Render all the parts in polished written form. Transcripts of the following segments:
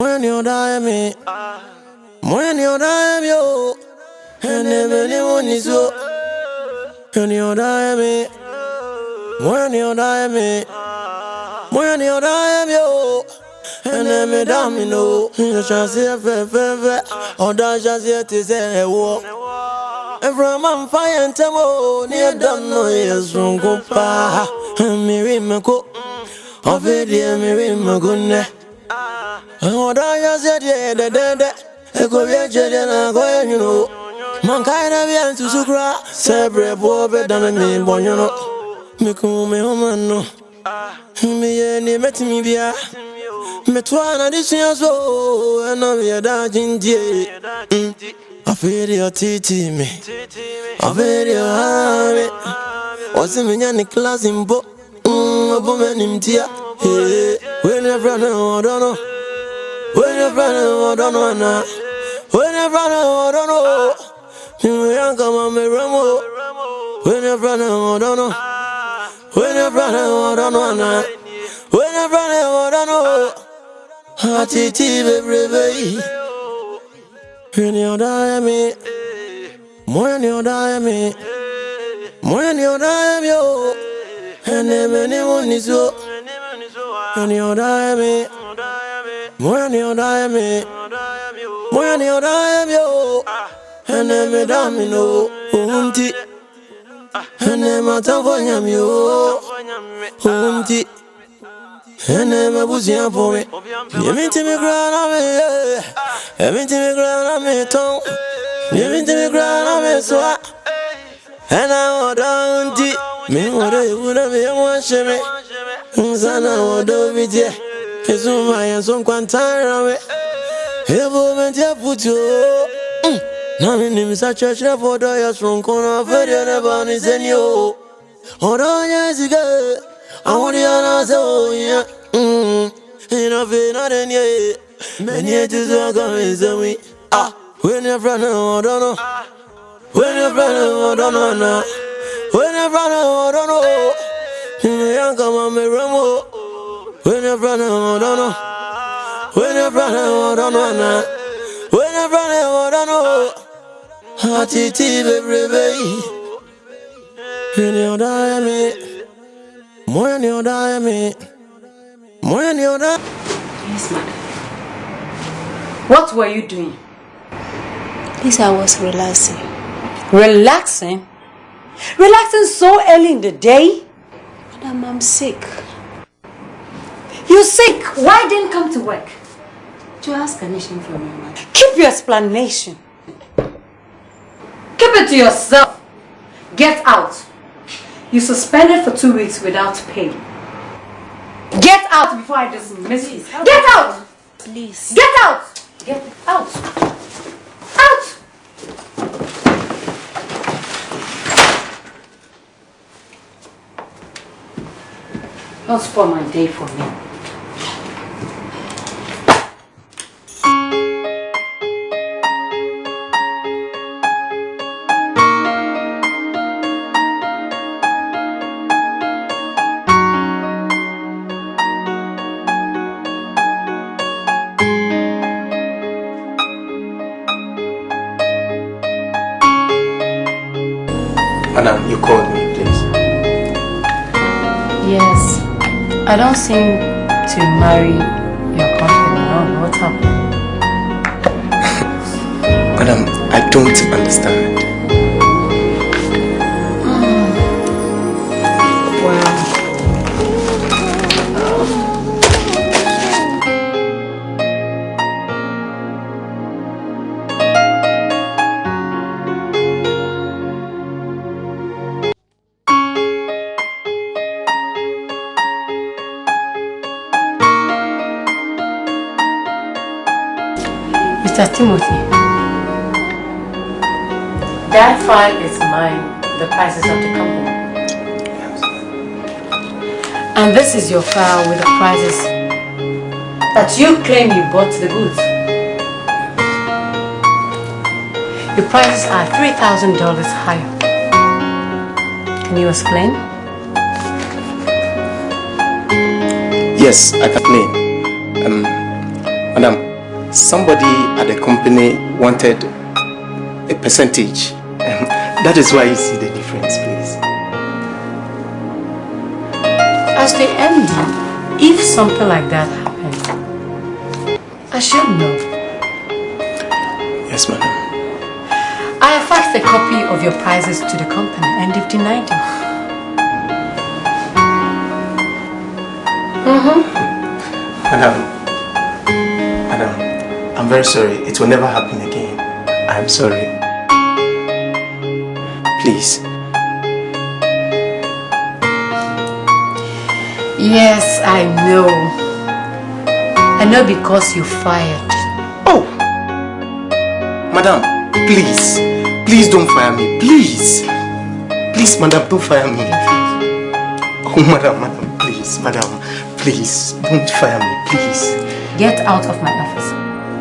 When you die me, when you die yo, and never is so. When you die me, when you die me, when you die yo, and never damn no. You shall see a fever, or that shall see it is a war. And from on fire and temo, near done no years from Copa, and Miri Mako, of it, dear Miri Magune. And I said, yeah, I go get and I go, you know. Mankind of the to Sucra, Sabre, Bob, than me, Bono. Mikume, Homano. Me, and met me via Metwana, this year so, and I'm your dodging dear. I feel your titty me. I feel your habit. What's in the class in book? A woman in tear. When you're running, I don't know. When you're running, I don't know now. When you're running, I don't know. You ain't come on me, Ramo. When you're running, I don't know. When you're running, I don't know now. When you're running, I don't know. Hatiti, baby. When you die, me. When you die, me. When you die, yo. And anyone is so. When you die, me. When you die, me. When you die, yo. And me damn no. Umti. And me tavonya yo. Umti. And me buzian for me. You mean to me grand on me. You mean to me grand on me tongue. You mean to me grand on me so. And I want to me what I would have been watching me. Sana would have been there. It's on my and some quantire. Ever went to put you. Now my name is a church for the years from corner of the Bonnie Senio. Hold on, yes, ago. I want the answer. Oh, yeah. Enough, not any. Many ages ago is a week. When you're running, I don't know. When you're running, I don't know now. When you're running, I don't know. You ain't come on me, Ramo. When you're running, I don't know. When you're running, I don't know now. When you're running, I don't know. Hatiti, baby. When you die, me. When you die, me. When you die. Yes, madam. What were you doing? Yes, I was relaxing. Relaxing? Relaxing so early in the day? Madam, I'm sick. You're sick? Why didn't you come to work? To ask a nation from your mother. Keep your explanation. Keep it to yourself. Get out. You're suspended for 2 weeks without pay. Get out before I dismiss you. Get out! Please. Get out! Get out! Out! Don't spoil my day for me. Madam, you called me, please. Yes. I don't seem to marry your company. No, what's happening? Madam, I don't understand. Mr. Timothy, that file is mine, the prices of the company. And this is your file with the prices that you claim you bought the goods. Your prices are $3,000 higher. Can you explain? Yes, I can explain. Madam, somebody at the company wanted a percentage. That is why you see the difference, please. As the MD, if something like that happens, I should know. Yes, madam. I have faxed a copy of your prices to the company and they've denied it. Madam, I'm very sorry. It will never happen again. I'm sorry. Please. Yes, I know. I know because you fired. Oh! Madam, please. Please don't fire me. Please. Please, madam, don't fire me. Oh, madam, please. Madam, please. Don't fire me, please. Get out of my office.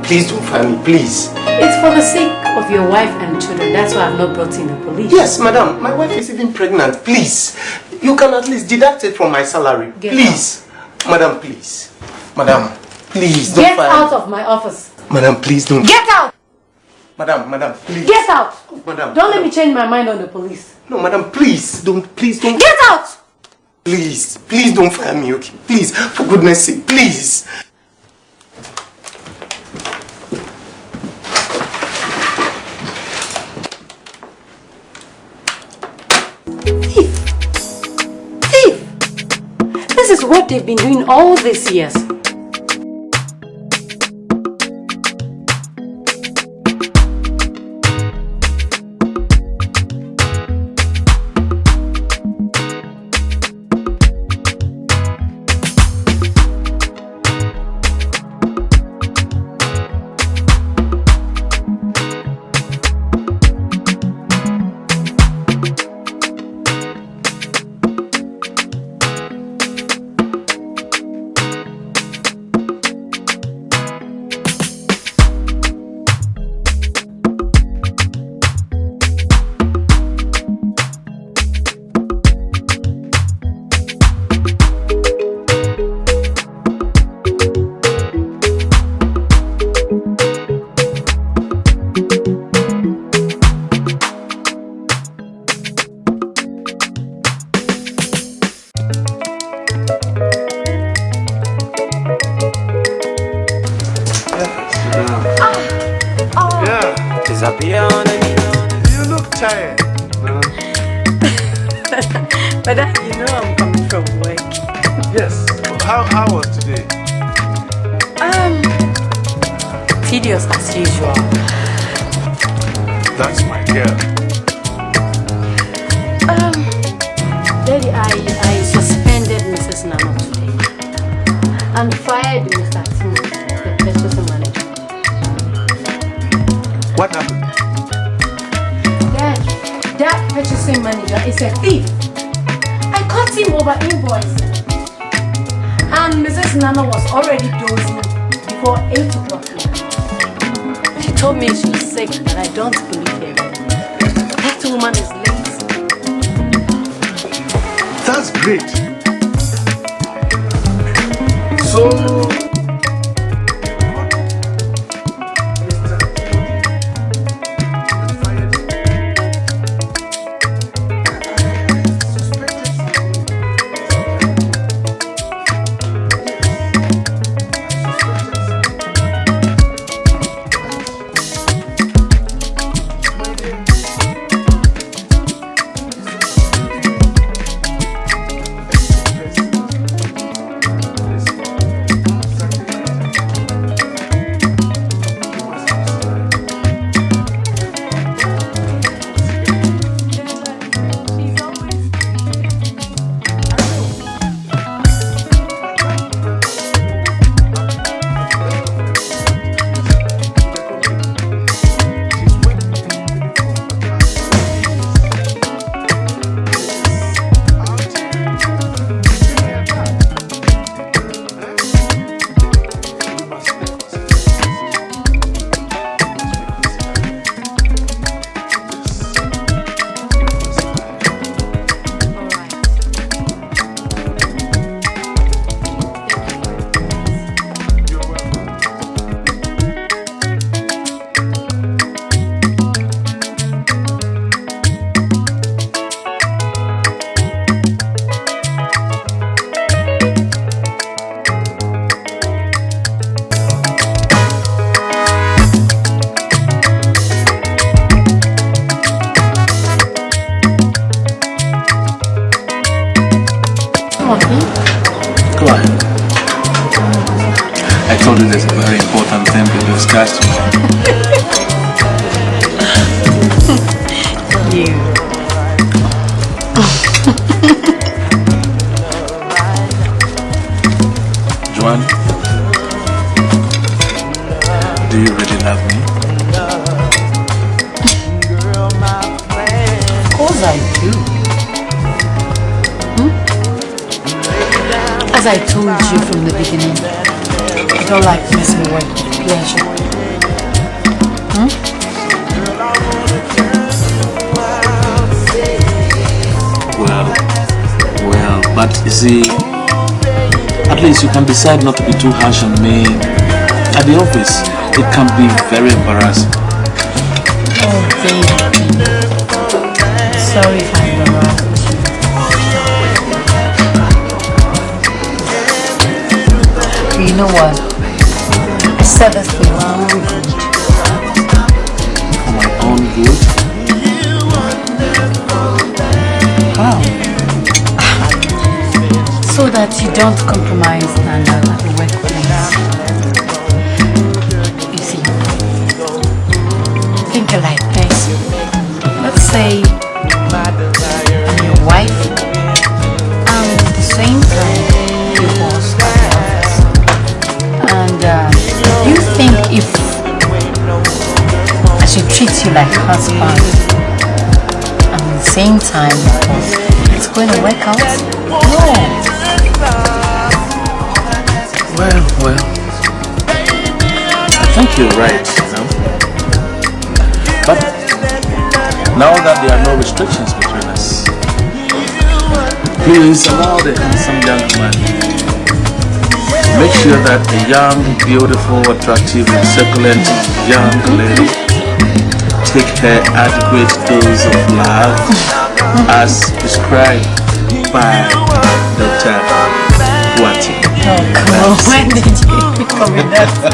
Please don't fire me, please. It's for the sake of your wife and children. That's why I've not brought in the police. Yes, madam. My wife is even pregnant. Please. You can at least deduct it from my salary. Please. Madam, please. Madam, please don't Get fire out me. of my office. Madam, please don't. Get out! Madam, please. Get out! Madam. Don't let me change my mind on the police. No, madam, please don't. Get out! Please don't fire me, okay? Please, for goodness sake, please. Thief! This is what they've been doing all these years. You look tired. But you know I'm coming from work. Yes. How was today? Tedious as usual. That's my girl. Daddy, I suspended Mrs. Nano today and fired Mr. Tim, the purchasing manager. What happened? Dad, that purchasing manager is a thief. I caught him over invoicing. And Mrs. Nana was already dozing before 8 o'clock. She told me she was sick, but I don't believe her. That woman is late. That's great. So... this is a very important thing to discuss. You. JOAN, do you really love me? Of course I do. As I told you from the beginning, I don't like messing with pleasure. Well, but you see, at least you can decide not to be too harsh on me. At the office, it can be very embarrassing. Oh, baby. Sorry if I'm embarrassed. You know what? I said this for your own good. For my own good? How? So that you don't compromise standards at the workplace. You see, think like this. Let's say I'm your wife, and at the same time your boss at the office. And you think if I should treat you like husband, and at the same time it's going to work out? No. Well, I think you're right, you know? But now that there are no restrictions between us, please allow the handsome young man to make sure that a young, beautiful, attractive, and succulent young lady take her adequate dose of love as prescribed by Dr. Wati. Oh, come on, when did you become a doctor?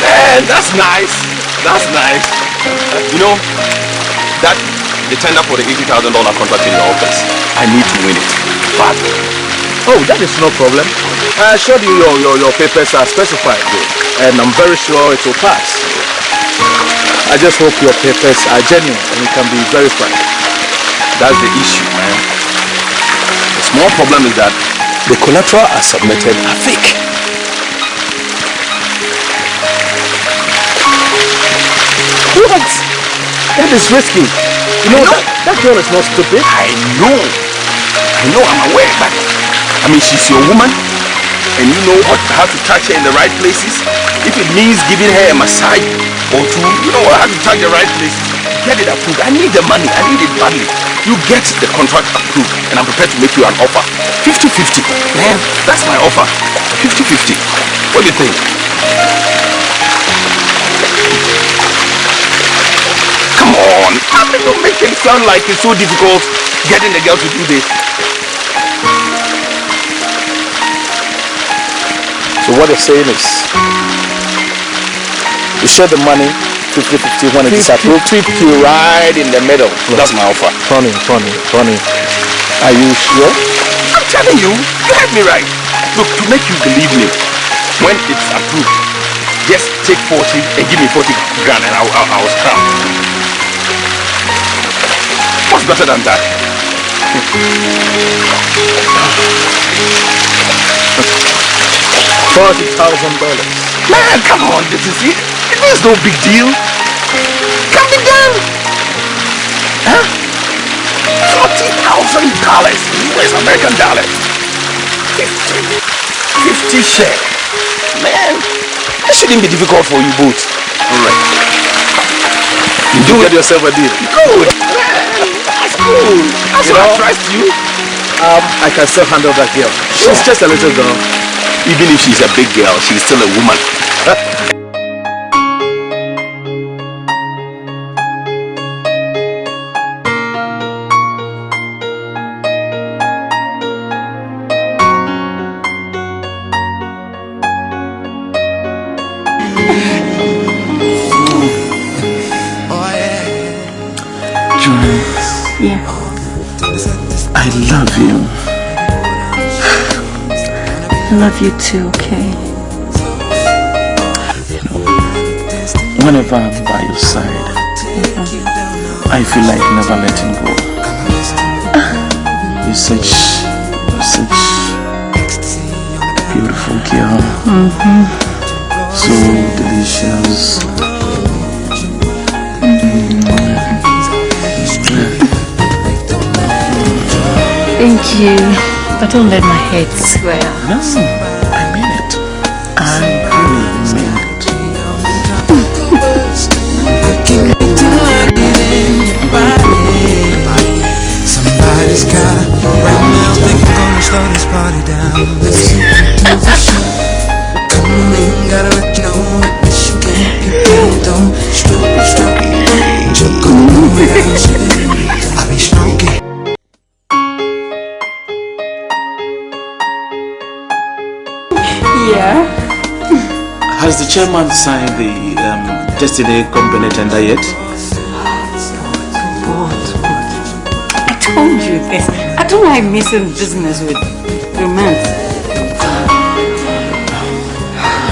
Man, that's nice. That's nice. You know, that the tender for the $80,000 contract in your office, I need to win it. But oh, that is no problem. I assured you your papers are specified though, and I'm very sure it will pass. I just hope your papers are genuine and it can be verified. That's the issue, man. The small problem is that the collateral are submitted are fake. What? That is risky. You know, that girl is not stupid. I know, I'm aware, but I mean, she's your woman, and you know how to touch her in the right places. If it means giving her a massage or two, you know how to touch the right places. Get it approved. I need the money. I need it badly. You get the contract approved, and I'm prepared to make you an offer. 50-50. Man, that's my offer. 50-50. What do you think? Come on. I mean, don't make it sound like it's so difficult getting the girl to do this. So what you're saying is, you share the money 50-50 when it is approved. 50 right in the middle. That's my offer. Funny. Are you sure? I'm telling you, you heard me right. Look, to make you believe me, when it's approved, just take 40 and give me 40 grand and I'll scrap. What's better than that? $40,000. Man, come on, this is it. There's no big deal. Can be done. Huh? $40,000. Where's American dollar? 50 share. Man, that shouldn't be difficult for you both. Alright. You get yourself a deal. Good. Man, that's good. That's why I trust you. I can still handle that girl. She's just a little girl. Even if she's a big girl, she's still a woman. JOAN. Yeah. I love you. I love you too, okay? Whenever I'm by your side, I feel like never letting go. You're such a beautiful girl. So delicious. Thank you. But don't let my head swell. No, I mean it. I really mean it. Somebody's got right now, think I'm gonna slow this party down. Let's see come in, gotta let you know that you can't, don't stroke, choke on me, I'll be stroking. Yeah. Has the chairman signed the Destiny company tender yet? I told you this. I don't like mixing business with romance.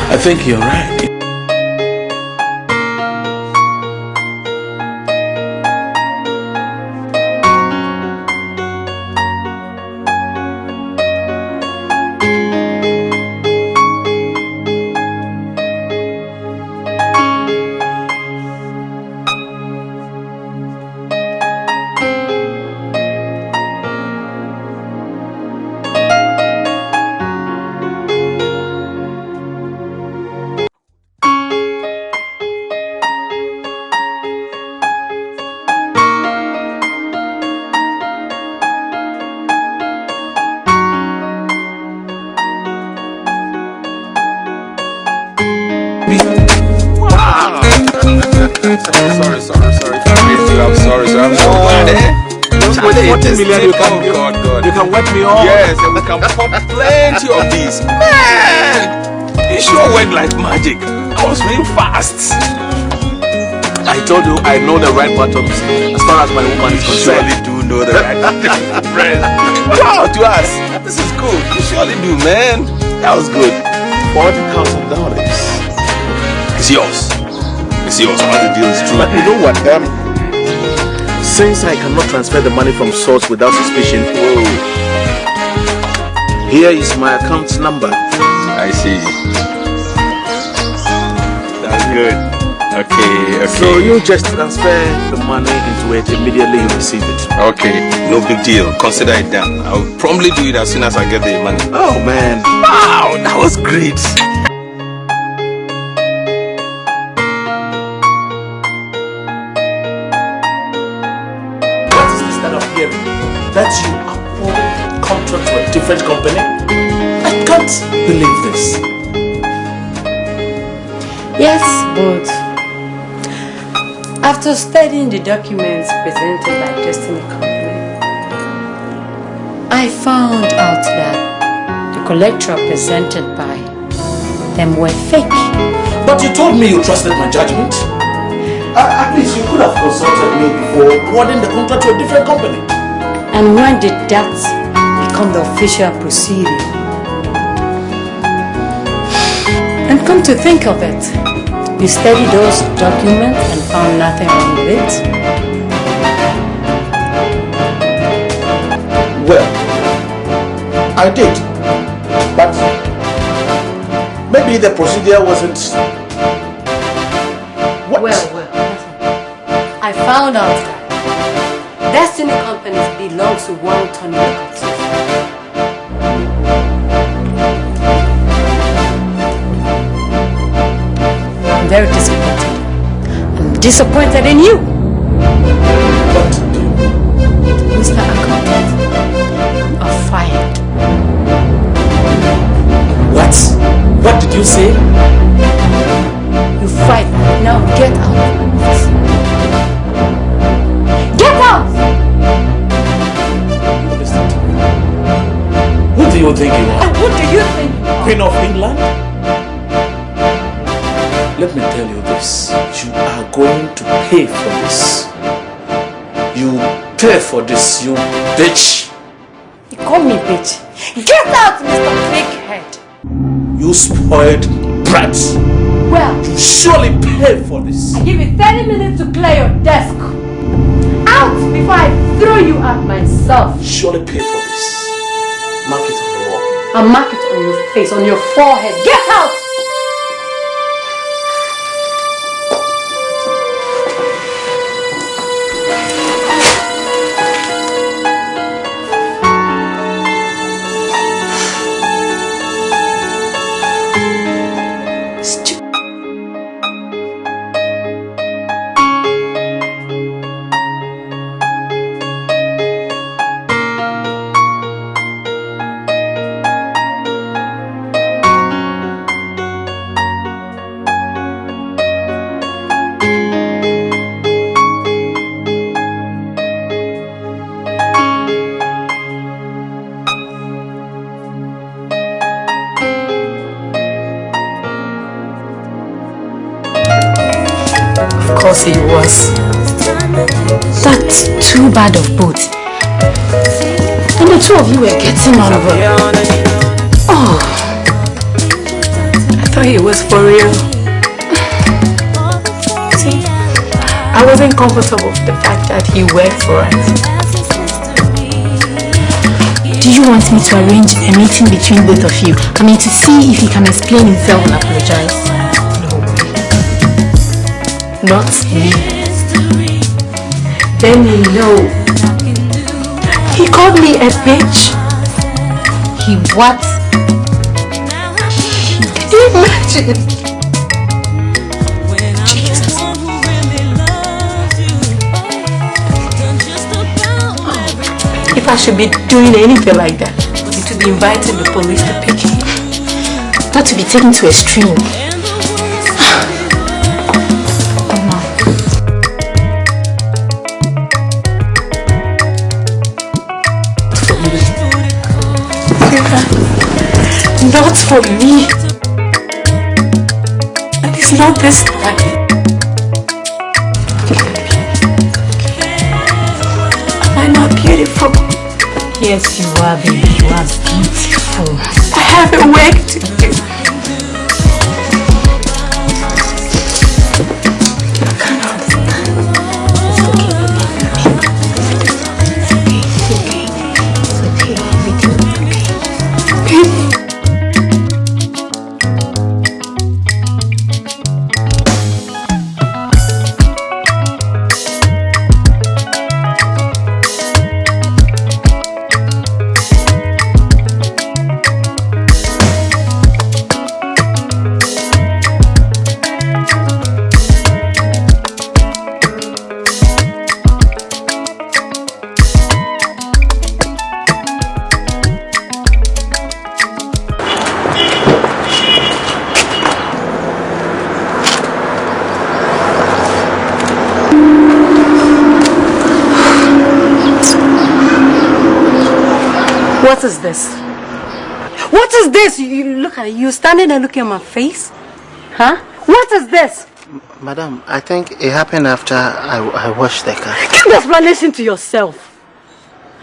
I think you're right. Sorry. I'm so glad. With 40 million, you can wipe me off. Yes, and we can pop plenty of these. Man, it sure went like magic. I was really fast. I told you I know the right buttons as far as my woman is concerned. You surely do know the right buttons, friend. Wow, to us. This is good. You surely do, man. That was good. $40,000. It's yours. It's yours. All the deal is true. But you know what? Since I cannot transfer the money from source without suspicion, here is my account number. I see. That's good. Okay. So you just transfer the money into it immediately you receive it. Okay, no big deal. Consider it done. I'll promptly do it as soon as I get the money. Oh man. Wow, that was great. What is this that I'm hearing? That you award contract to a different company? I can't believe this. Yes, but after studying the documents presented by Destiny Company, I found out that the collector presented by them were fake. But you told me you trusted my judgment. At least you could have consulted me before awarding the contract to a different company. And when did that become the official proceeding? And come to think of it, you studied those documents and found nothing wrong with it? Well, I did. But maybe the procedure wasn't... What? Well, I found out that Destiny Companies belong to Unrequited. I'm very disappointed. I'm disappointed in you. What do you... Mr. Accountant, you are fired. What? What did you say? You fired. Now get out of my office. Get out! Listen to me. Who do you think you are? And who do you think you are? Queen of England? Let me tell you this. You are going to pay for this. You pay for this, you bitch. You call me bitch. Get out, Mr. Bighead. You spoiled brat. Well, You surely pay for this. I give you 30 minutes to clear your desk. Out before I throw you out myself. You surely pay for this. Mark it on the wall. I'll mark it on your face, on your forehead. Get out! Of course he was. That's too bad of both. And the two of you were getting on over. Oh, I thought he was for real. See, I wasn't comfortable with the fact that he worked for us. Do you want me to arrange a meeting between both of you? I mean, to see if he can explain himself and apologize? Not me. Then you know. He called me a bitch. He what? Can you imagine? Jesus. If I should be doing anything like that, it would be inviting the police to pick him. Not to be taken to extreme. Not for me. At least not this time. Am I not beautiful? Yes, you are, baby. You are beautiful. I have a work to do. What is this? What is this? You look at it. You standing there looking at my face? Huh? What is this? Madam, I think it happened after I washed the car. Keep the explanation to yourself.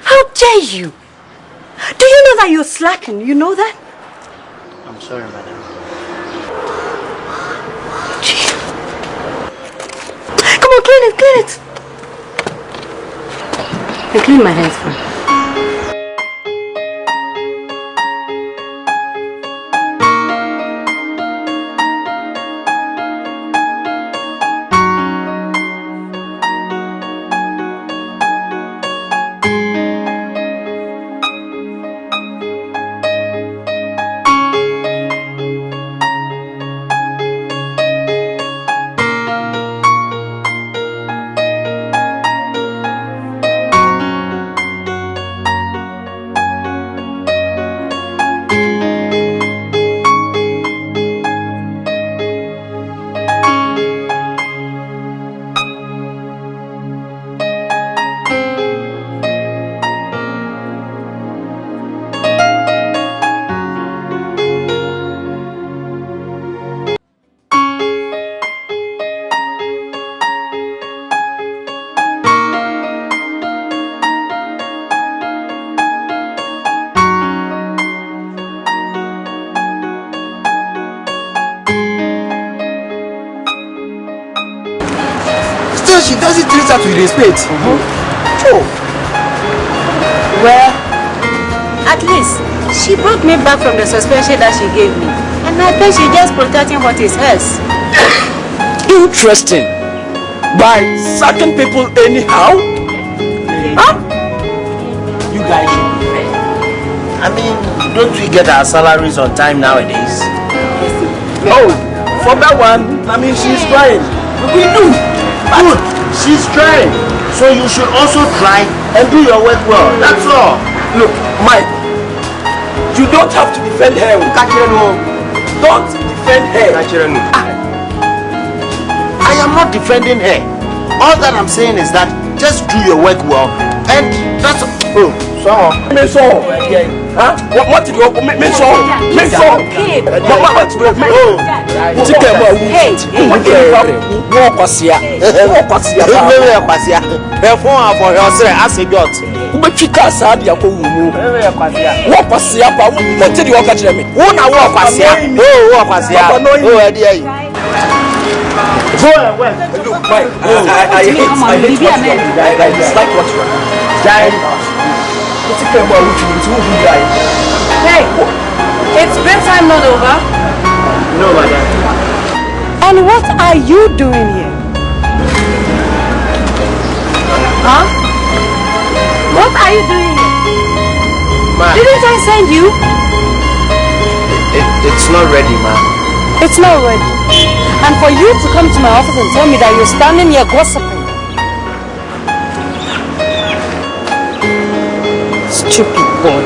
How dare you? Do you know that you're slacking? You know that? I'm sorry, madam. Gee. Come on, clean it, clean it. And clean my hands first. she doesn't treat her with respect. True. Well, at least she brought me back from the suspension that she gave me. And I think she's just protecting what is hers. Interesting. By sacking people anyhow? Huh? You guys, I mean, don't we get our salaries on time nowadays? Oh, for that one, I mean, she's trying. We do. Good, she's trying. So you should also try and do your work well. That's all. Look, Mike, you don't have to defend her. Don't defend her. I am not defending her. All that I'm saying is that just do your work well. And that's oh, so. Huh? What did you make so? Make so. Mama, what did you make? Oh, chicken. Walk us here. Walk us here. Perform for yourself as a god. Ubechika said ya ko wumu. Walk us here. What did you walk at me? Who na walk us here? Oh, walk us here. Oh, dear. Go and work. Look, Mike, I hate what you are. I dislike what you are. Hey, it's bedtime not over. No, madam. And what are you doing here? Huh? What are you doing here? Ma, didn't I send you? It's not ready, ma'am. It's not ready. And for you to come to my office and tell me that you're standing here gossiping. Stupid boy.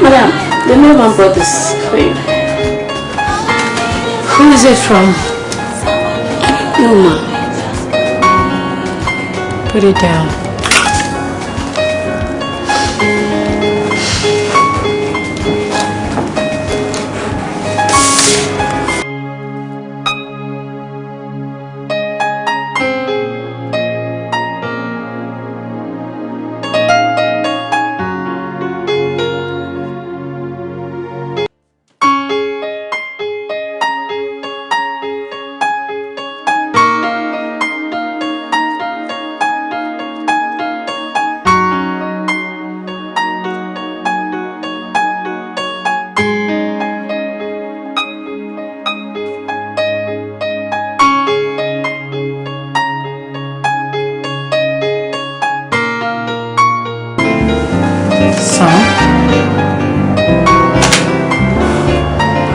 Madam, the mailman brought this for you. Who is it from? No, ma'am. Put it down.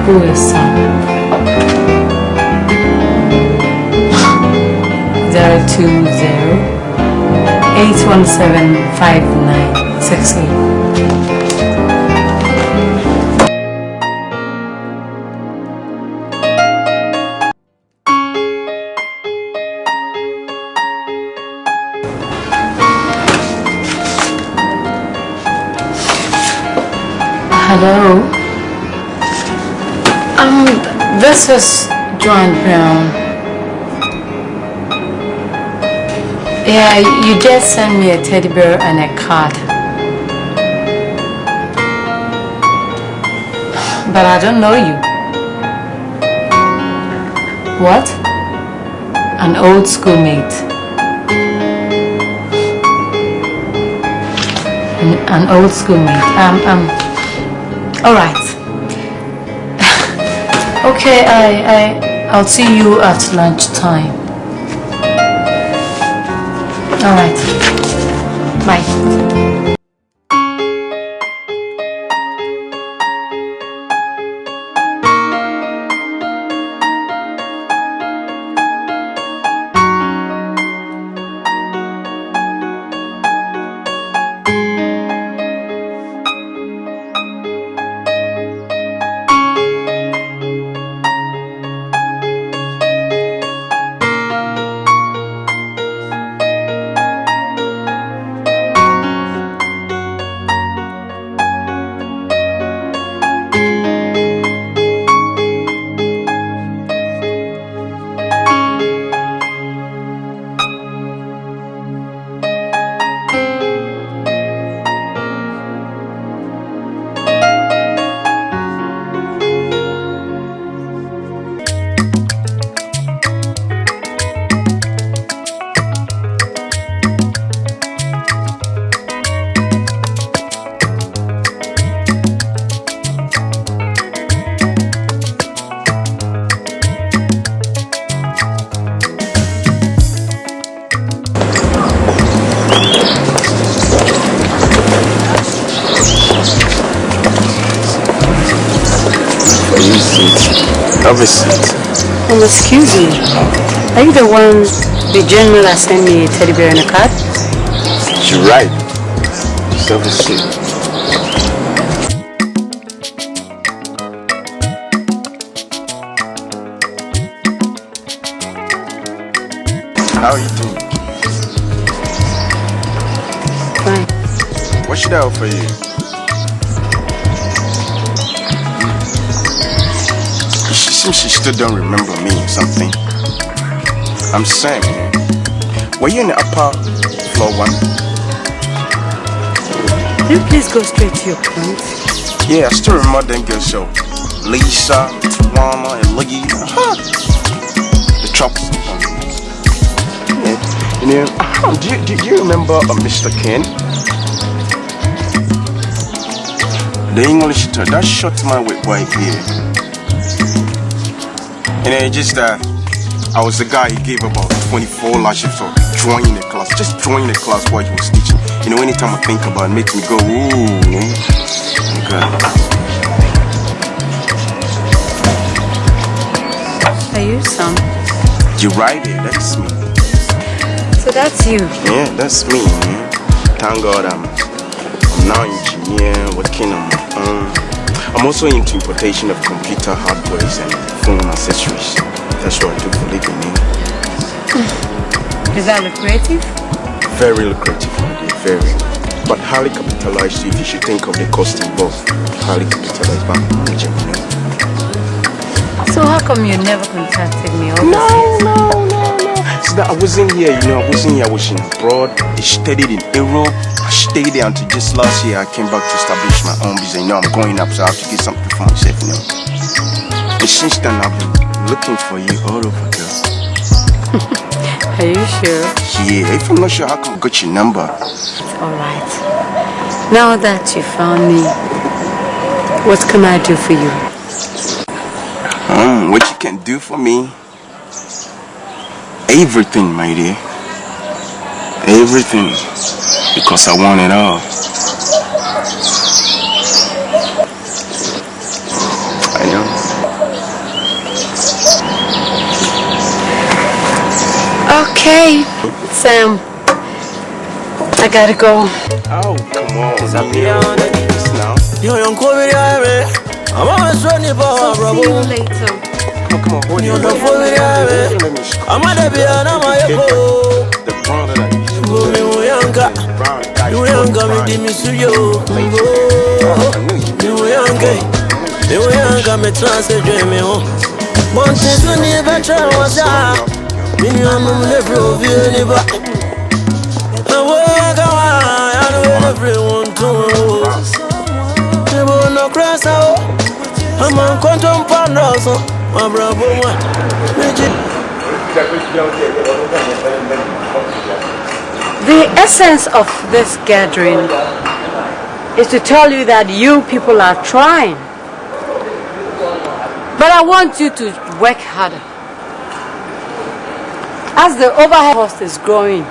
Who is Sam? 020-817-5968. Hello. This is JOAN Brown. Yeah, you just sent me a teddy bear and a card. But I don't know you. What? An old schoolmate. An old schoolmate. All right. Okay, I'll see you at lunchtime. All right. Bye. seat. Have a seat. Excuse me. Are you the one the general has sent me a teddy bear and a card? You're right. Just have a seat. How are you doing? Fine. What should I offer you? She seems she still don't remember me or something. I'm Sam. Were you in the upper floor one? Can you please go straight to your point? Yeah, I still remember them girls. So Lisa, Tawana, and Liggy. The chops. Yeah. Do you remember Mr. Ken? The English teacher that shot my whip right here. Just I was the guy he gave about 24 lashes for joining the class, just joining the class while he was teaching. Anytime I think about it, it makes me go, ooh. Okay. Are you Sam? You're right there, that's me. So that's you? Yeah, that's me, man. Thank God I'm now an engineer, working on my own. I'm also into importation of computer hardware and phone accessories. That's what I do for living. Is that lucrative? Very lucrative, very. But highly capitalized if you should think of the cost involved. Highly capitalized by manager, So how come you never contacted me? No. So that I wasn't here, I wasn't here, I was in abroad. I studied in Europe. I stayed there until just last year I came back to establish my own business. I'm going up, so I have to get something for myself, And since then I've been looking for you all over, girl. Are you sure? Yeah, if I'm not sure, how come I got your number? Alright. Now that you found me, what can I do for you? What you can do for me? Everything, my dear. Everything. Because I want it all. I know. Okay, Sam. I gotta go. Oh, come on. Now. So see you later. Come on, hold on. I'm a The brown that I used to you young, me translate me home. Montage when you betrayal was out. Minimum never reveal it back. I know everyone to no cross out. I'm on quantum pound also. My brother, The essence of this gathering is to tell you that you people are trying. But I want you to work harder. As the overhead cost is growing.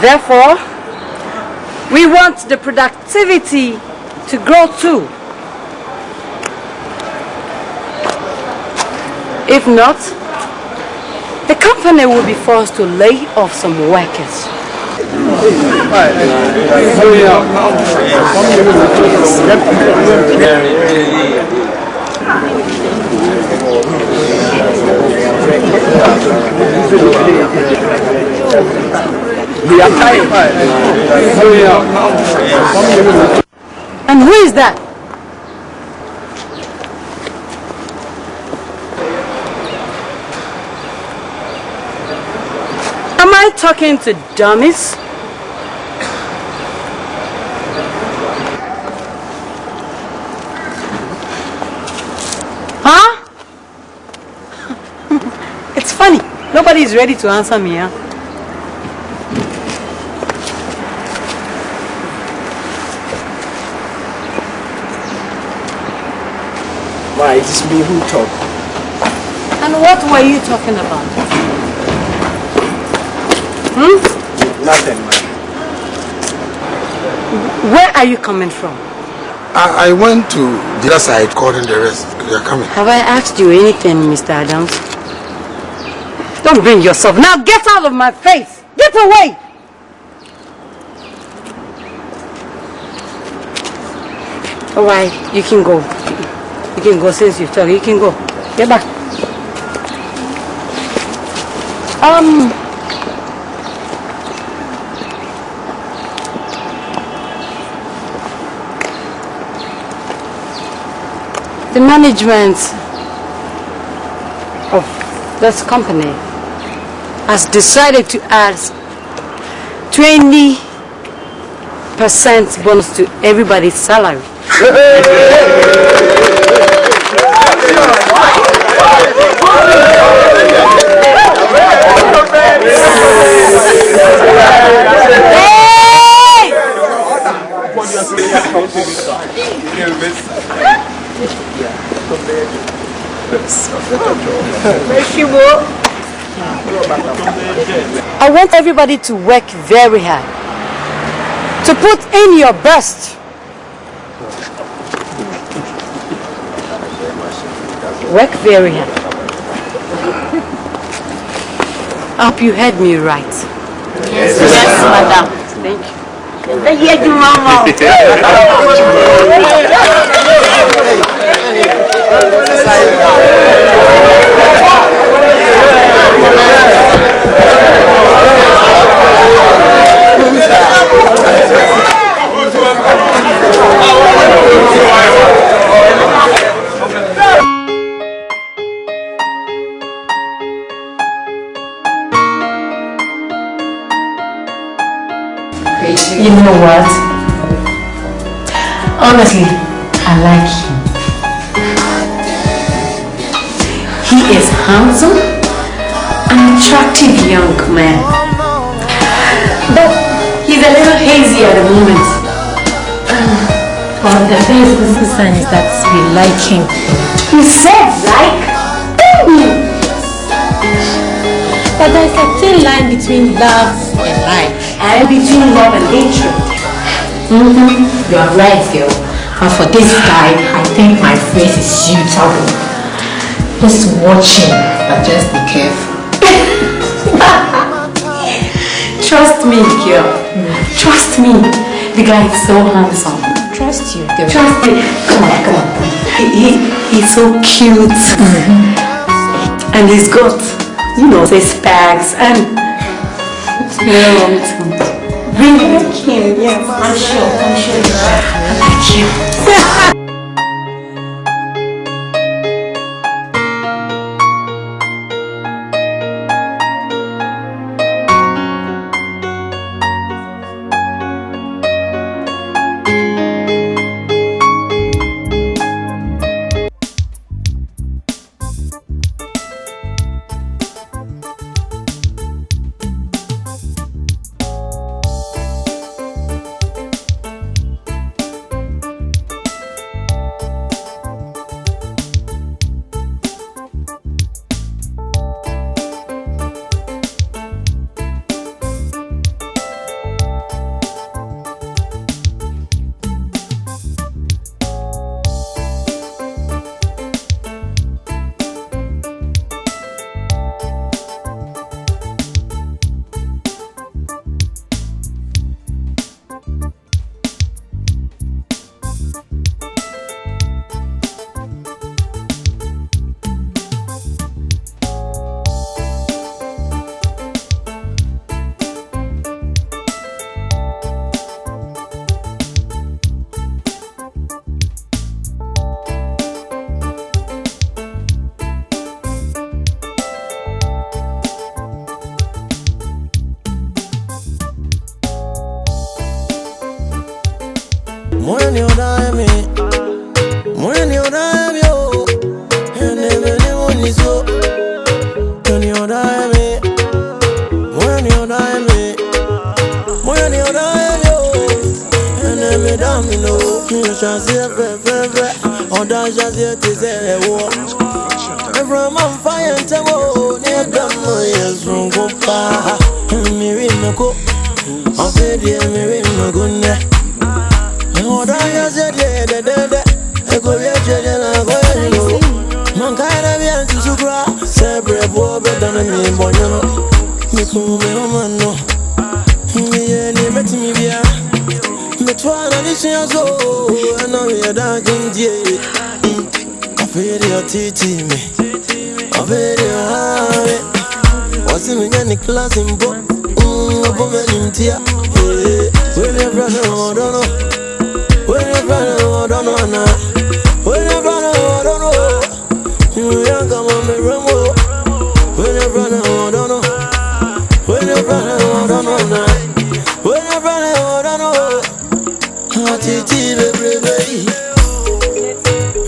Therefore, we want the productivity to grow too. If not, the company will be forced to lay off some workers. And who is that? Am I talking to dummies? Huh? It's funny. Nobody is ready to answer me, huh? Why, it is me who talk. And what were you talking about? Nothing, man. Where are you coming from? I went to the other side, calling the rest. They are coming. Have I asked you anything, Mr. Adams? Don't bring yourself. Now get out of my face. Get away. All right, you can go. You can go since you've talked. You can go. Get back. The management of this company has decided to add 20% bonus to everybody's salary. I want everybody to work very hard, to put in your best. Work very hard. I hope you heard me right. Yes, madam. Thank you. Thank you, Mama. You know what? Honestly, I like him. He is handsome, an attractive young man. But he's a little hazy at the moment. But the best sign is that we like him. You said like? But there's a thin line between love and like. And between love and hatred. You're right, girl. And for this guy, I think my phrase is suitable. Just watch him, but just be careful. Trust me, girl. Trust me. The guy is so handsome. Trust you, girl. Trust me. Come on. He's so cute. And he's got, his specs and really like him, yes. I'm sure. I like you. I said, yeah, Oh, me mano. Me any met me bia. Me twana this year so. And now we are dancing die. I feel your titi me. I feel your heart. What's in the class in book? When your brother, I don't know. When your brother, I don't know now. When your brother, I don't know. You young come on me rumble. When your brother, I don't know. When your brother, I don't know now. When your brother, I don't know. Titi, baby.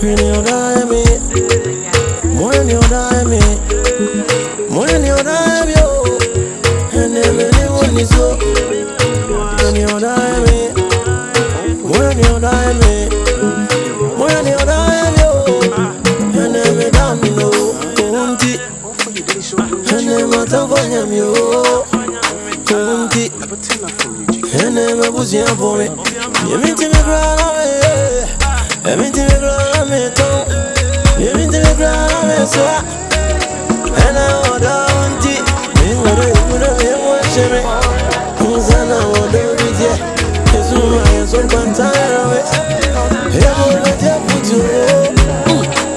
When you die me, when you die me, when you die me, and everyone is so. When you die me, when you die me, when you die me, and every damn you know, Kunti, and never tell you, Kunti, and never was your boy. You mean to me, Grana, you mean to me, Grana, you mean to me, Grana, so, and I want to, me, what I watch me. Zana wado bidye Ezuma yeson kwantara we Ego wete putu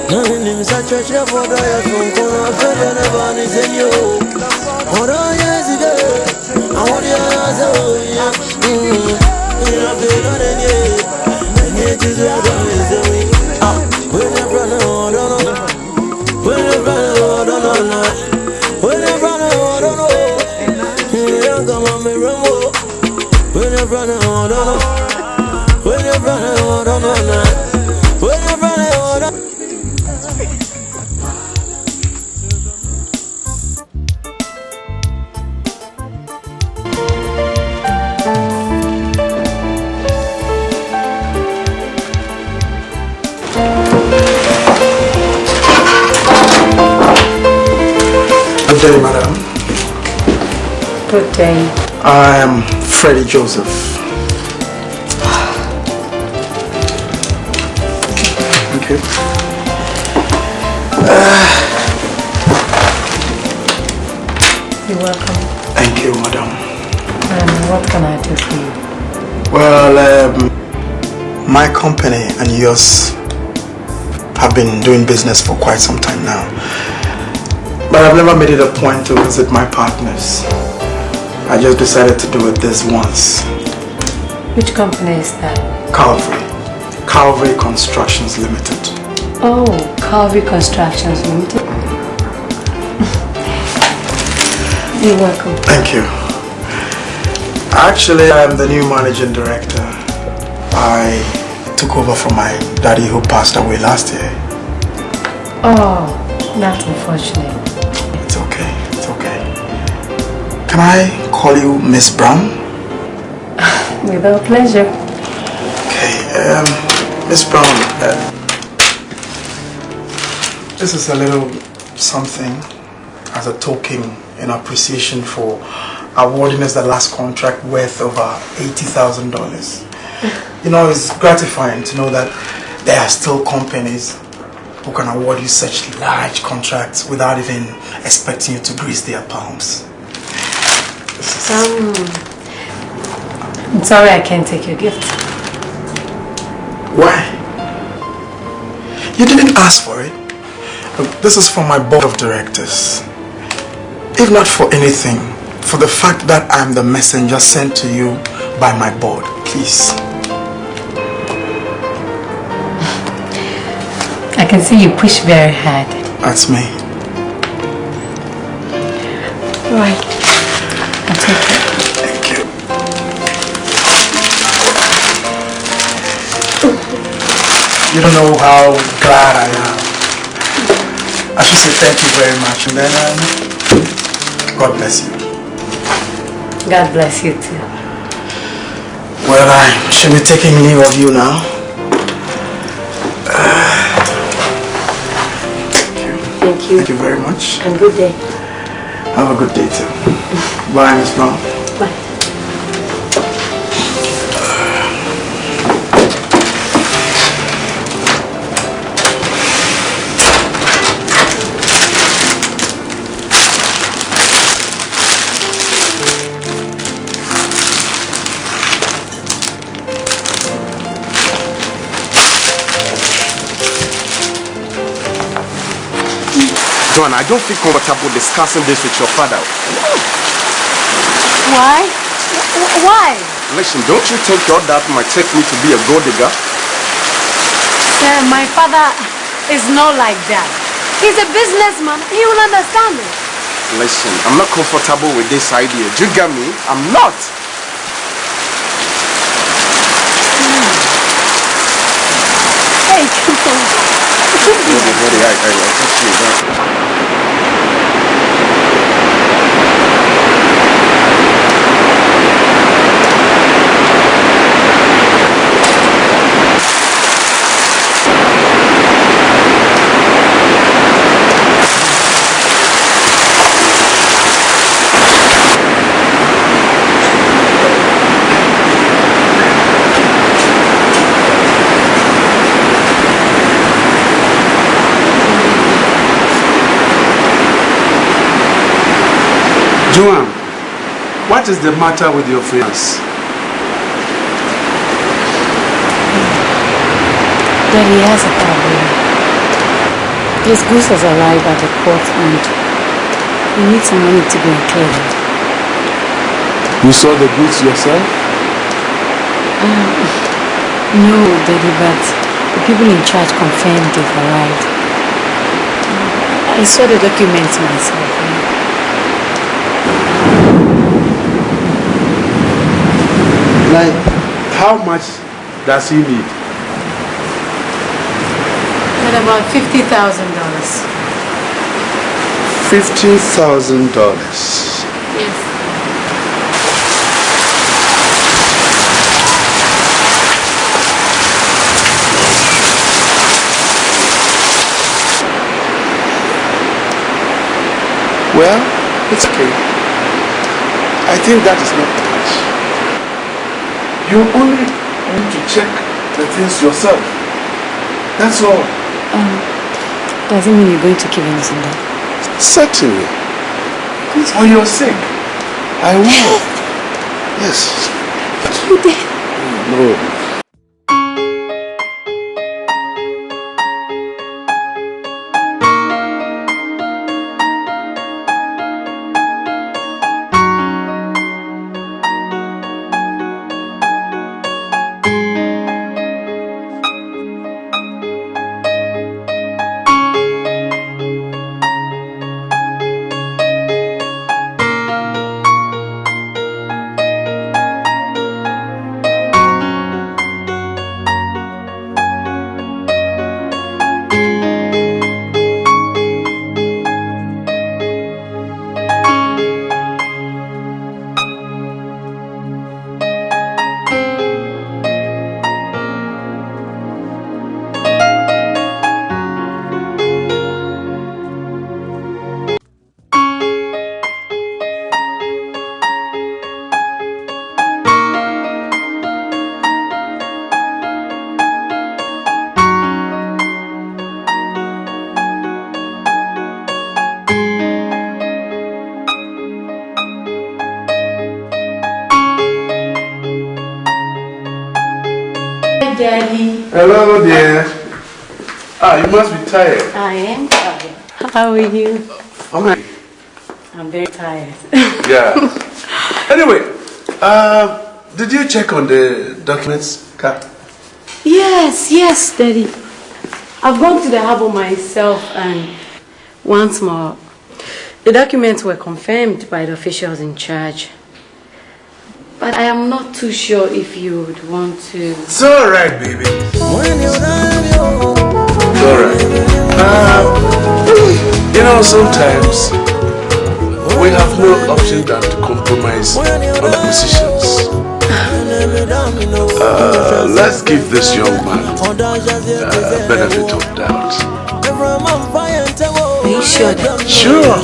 Nani nimisa chweche foda ya Fonkona fede neba nizenyo Odo yezige Awadi ya yazo Ina feda denye Enye chizu ya gamezewi Wene brana wadono Wene brana wadono Wene brana wadono Come on, me rumble. When you're running, I don't know. When you're running, I don't know. When you're running, I don't know. Good day, madam. Good day. I am Freddie Joseph. Thank you. You're welcome. Thank you, madam. What can I do for you? Well, my company and yours have been doing business for quite some time now. But I've never made it a point to visit my partners. I just decided to do it this once. Which company is that? Calvary Constructions Limited. Oh, Calvary Constructions Limited. You're welcome. Thank you. Actually, I'm the new managing director. I took over from my daddy who passed away last year. Oh, that's unfortunate. It's okay. It's okay. Can I call you Miss Brown? With all pleasure. Okay, Miss Brown, this is a little something as a token in appreciation for awarding us the last contract worth over $80,000. You know, it's gratifying to know that there are still companies who can award you such large contracts without even expecting you to grease their palms. I'm sorry I can't take your gift. Why? You didn't ask for it. Look, this is from my board of directors. If not for anything, for the fact that I'm the messenger sent to you by my board, please. I can see you push very hard. That's me. Right. I'll take it. Thank you. You don't know how glad I am. I should say thank you very much, and then God bless you. God bless you too. Well, I should be taking leave of you now. Thank you. Thank you very much. And good day. Have a good day too. Bye, Miss Brown. Bye. Joan, I don't feel comfortable discussing this with your father. Why? Why? Listen, don't you think your dad might take me to be a gold digger? Sir, my father is not like that. He's a businessman. He will understand it. Listen, I'm not comfortable with this idea. Do you get me? I'm not. Hey, come on. I'll talk to you about Joan, what is the matter with your fiance? Daddy has a problem. His goods has arrived at the port and we need some money to be included. You saw the goods yourself? No, Daddy, but the people in charge confirmed they've arrived. I saw the documents myself. Like, how much does he need? At about $50,000. $50,000. Yes. Well, it's okay. I think that is not much. You only need to check the things yourself. That's all. Does it mean you're going to give anything back? Certainly. For your sake, I will. Yes. You did? No. Daddy. Hello, dear. You must be tired. I am tired. How are you? Fine. I'm very tired. Yeah. Anyway, did you check on the documents, Kat? Yes, Daddy. I've gone to the harbor myself and once more, the documents were confirmed by the officials in charge. But I am not too sure if you would want to... It's alright, baby. It's alright. You know, sometimes we have no option than to compromise on the positions. Let's give this young man benefit of doubt. Are you sure that? Sure.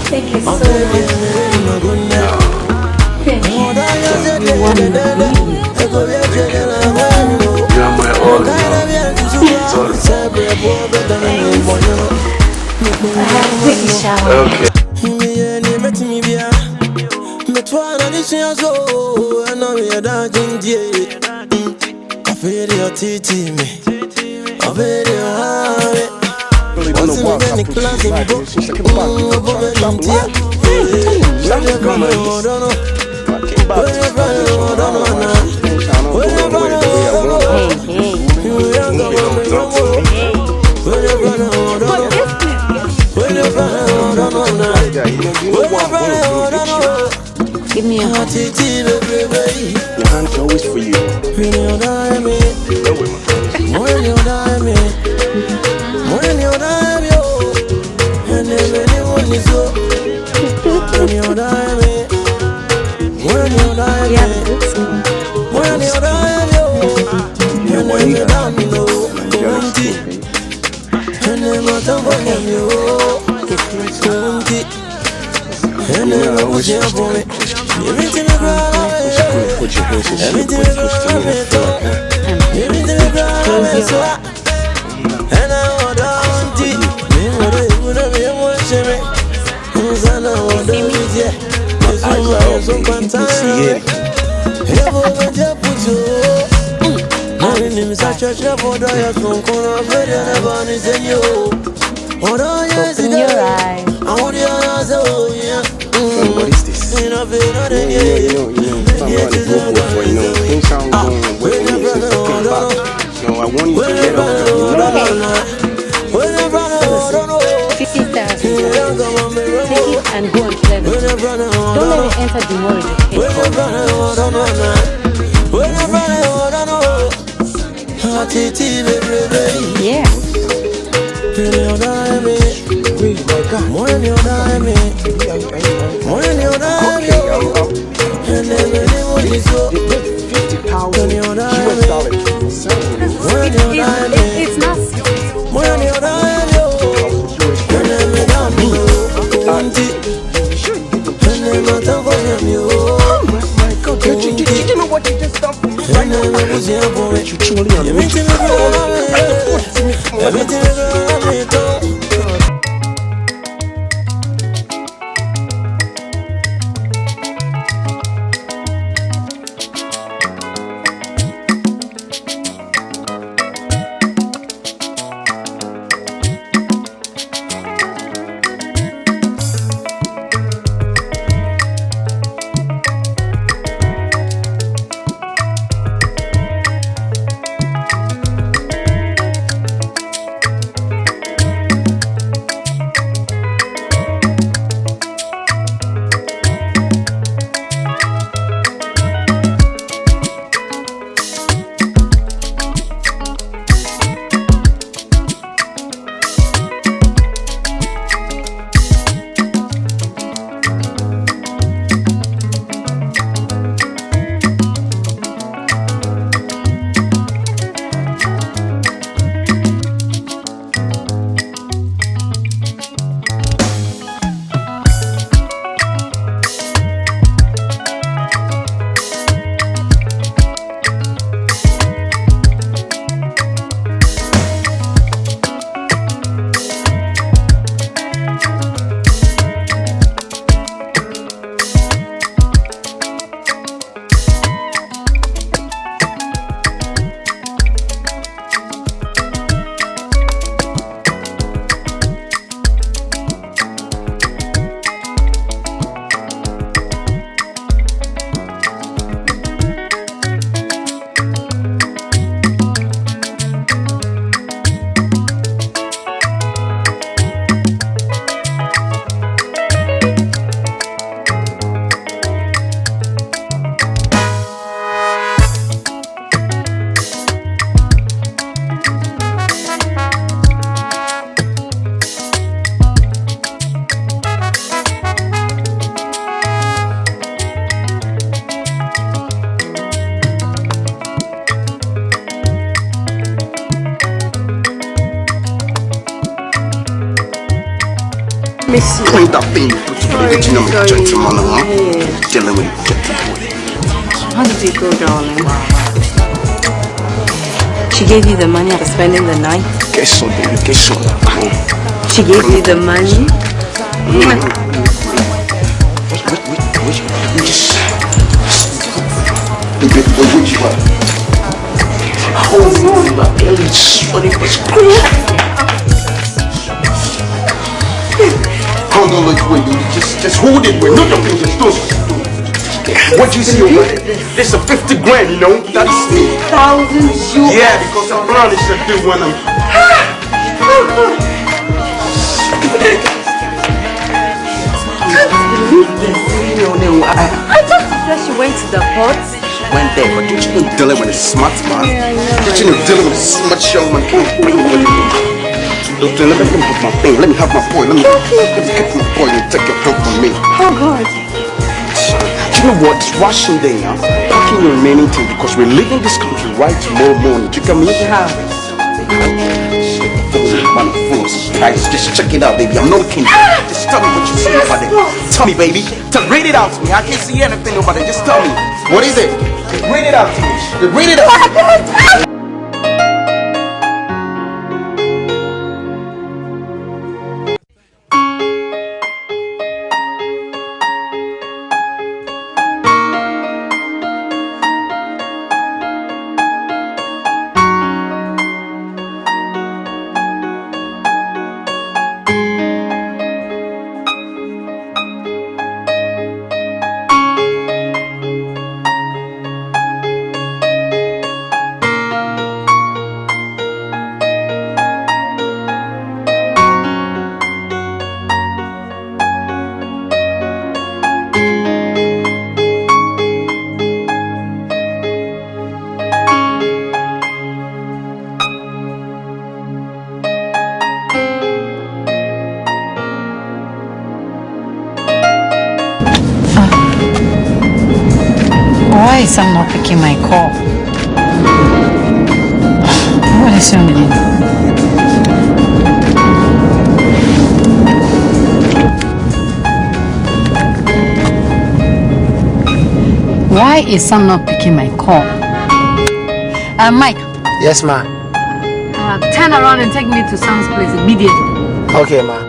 Thank you so much. Thank you. You are my all in all. I have to take a shower. Okay. the class in book. Give me a hand. Your hand's always for you. Open your eyes. What is this? You know, things aren't going well for me since I came back. So I want you to get up. $50,000. Take it and go and play with it. Don't let it enter the world. Yeah. It's not Clean that thing. Put you know, gentleman, dealing with How did it go, darling? She gave you the money after spending the night? Get some, baby, get some. She gave you the money? Wait, just... Baby, what you want? Oh, my belly's sweating, but Oh no, look, wait, just hold it, wait, not your fingers, don't. What do you see over there? This is a 50 grand, you know? That's 1,000 you. Yeah, because I'm brown, it's a big one. I thought that she went to the port. Went there, but don't you know dealing with a smart man? Yeah, I know. Don't you know dealing with a smart young man? Doctor, let me have my thing. Let me have my boy. Let me get my boy and take your help from me. Oh God. You know what? It's rushing day now. Packing your remaining things because we're leaving this country right tomorrow morning. You can meet her. Man, guys, just check it out, baby. I'm not looking. Just tell me what you see over there. Tell me, baby. Read it out to me. I can't see anything over there. Just tell me. What is it? Just read it out to me. Just read it out. Why is Sam not picking my call? What is your name? Why is Sam not picking my call? Mike. Yes, ma. Turn around and take me to Sam's place immediately. Okay, ma.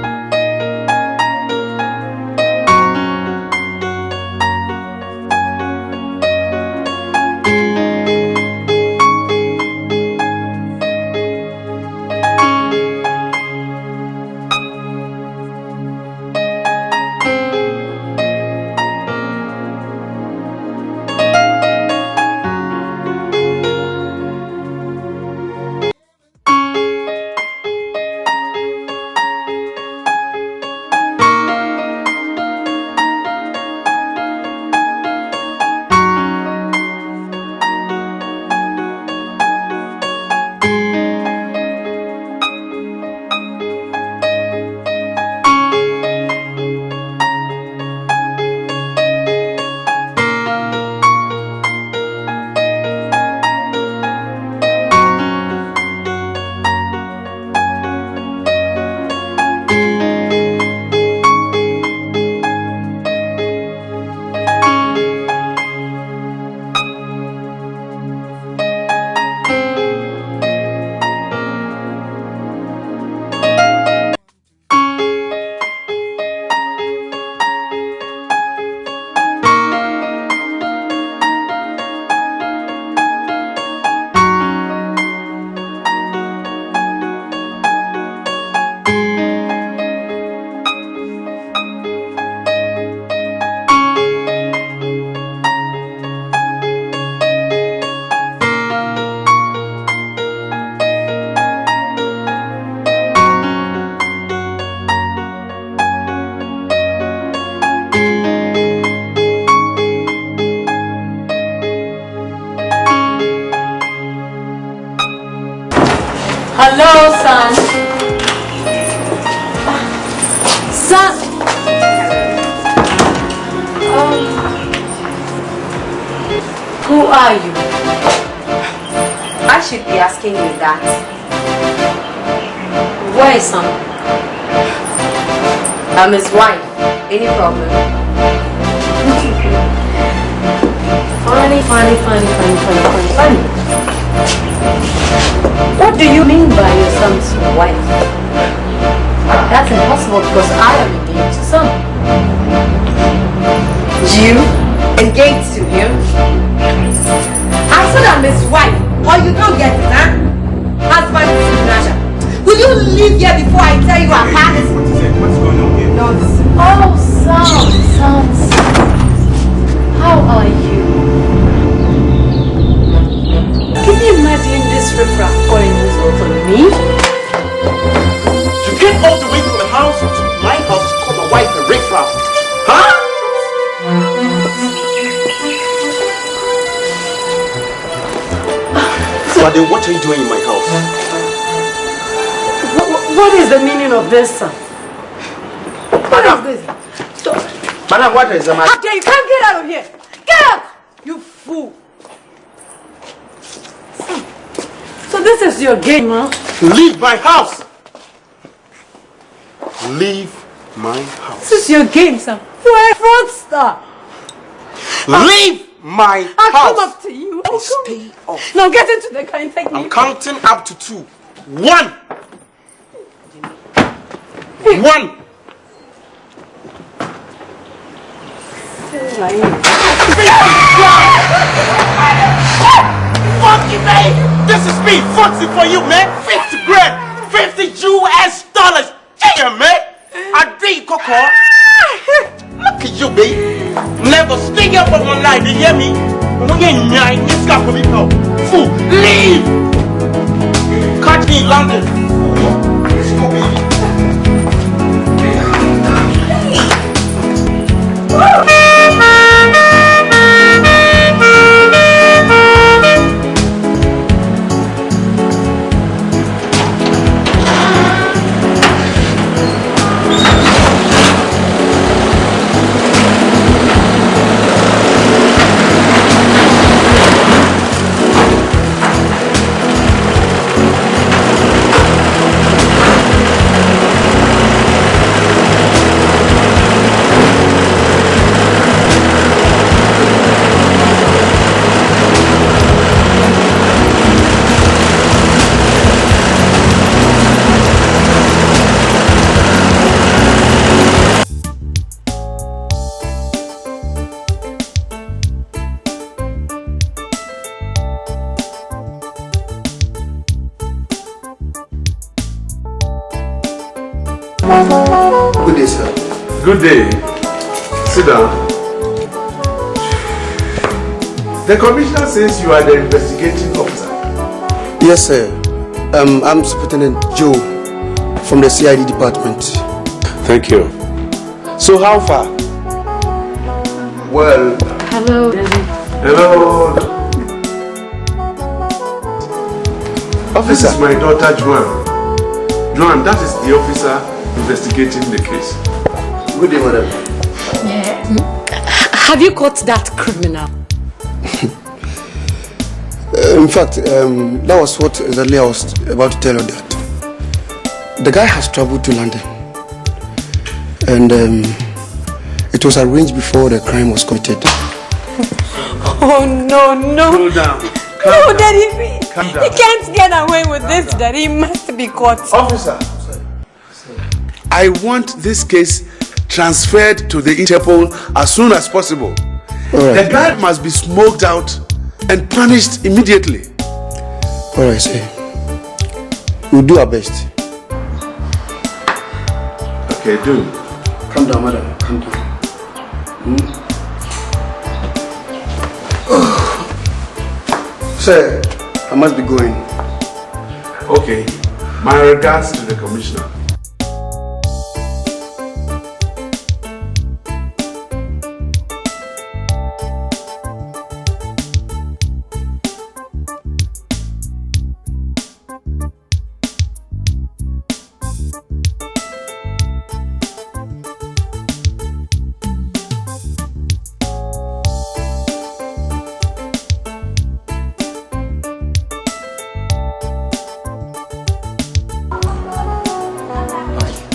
Hello, son. Son. Who are you? I should be asking you that. Where is son? I'm his wife. Any problem? Funny. What do you mean by your son's wife? That's impossible because I am engaged to son. You engaged to him? I said I'm his wife. Or you don't get it, huh? Husband is Natasha. Will you leave here before I tell you apart? What's going on? Sounds. Oh, Sounds. How are you? Can you imagine this riffraff calling this over me? You came all the way from the house to my house to call my wife a riffraff. Huh? But then what are you doing in my house? What is the meaning of this, sir? What is this? Madam, what is the matter? How dare you? Can't get out of here! Get out! You fool! So this is your game, huh? Leave my house! Leave my house. This is your game, sir. You're a fraudster. Leave my house! I'll come up to you. Stay off. Now get into the car and take me. I'm counting up to 2. 1! 1! Fuck you, man! This is me! 40 for you, man! 50 grand! $50 US! Damn, man! I did, Coco! Look at you, babe! Never sting up on one line, you hear me? When you're 9, you stop with me, no! Fool! Leave! Catch me in London! Let's go, baby! Good day, sir. Good day. Sit down. The commissioner says you are the investigating officer. Yes, sir. I'm Superintendent Joe from the CID department. Thank you. So how far? Well... Hello, Daddy. Hello. This is my daughter JOAN. JOAN, that is the officer investigating the case. Good day, madam. Yeah. Have you caught that criminal? In fact, that was what exactly I was about to tell you, that the guy has traveled to London, and it was arranged before the crime was committed. Oh no! Cool down. No, Daddy, he can't get away with this, Daddy. He must be caught. Officer, I want this case transferred to the Interpol as soon as possible. Right. The guy must be smoked out and punished immediately. Alright, sir. We'll do our best. Okay, do. Calm down, madam. Calm down. Sir, I must be going. Okay. My regards to the commissioner.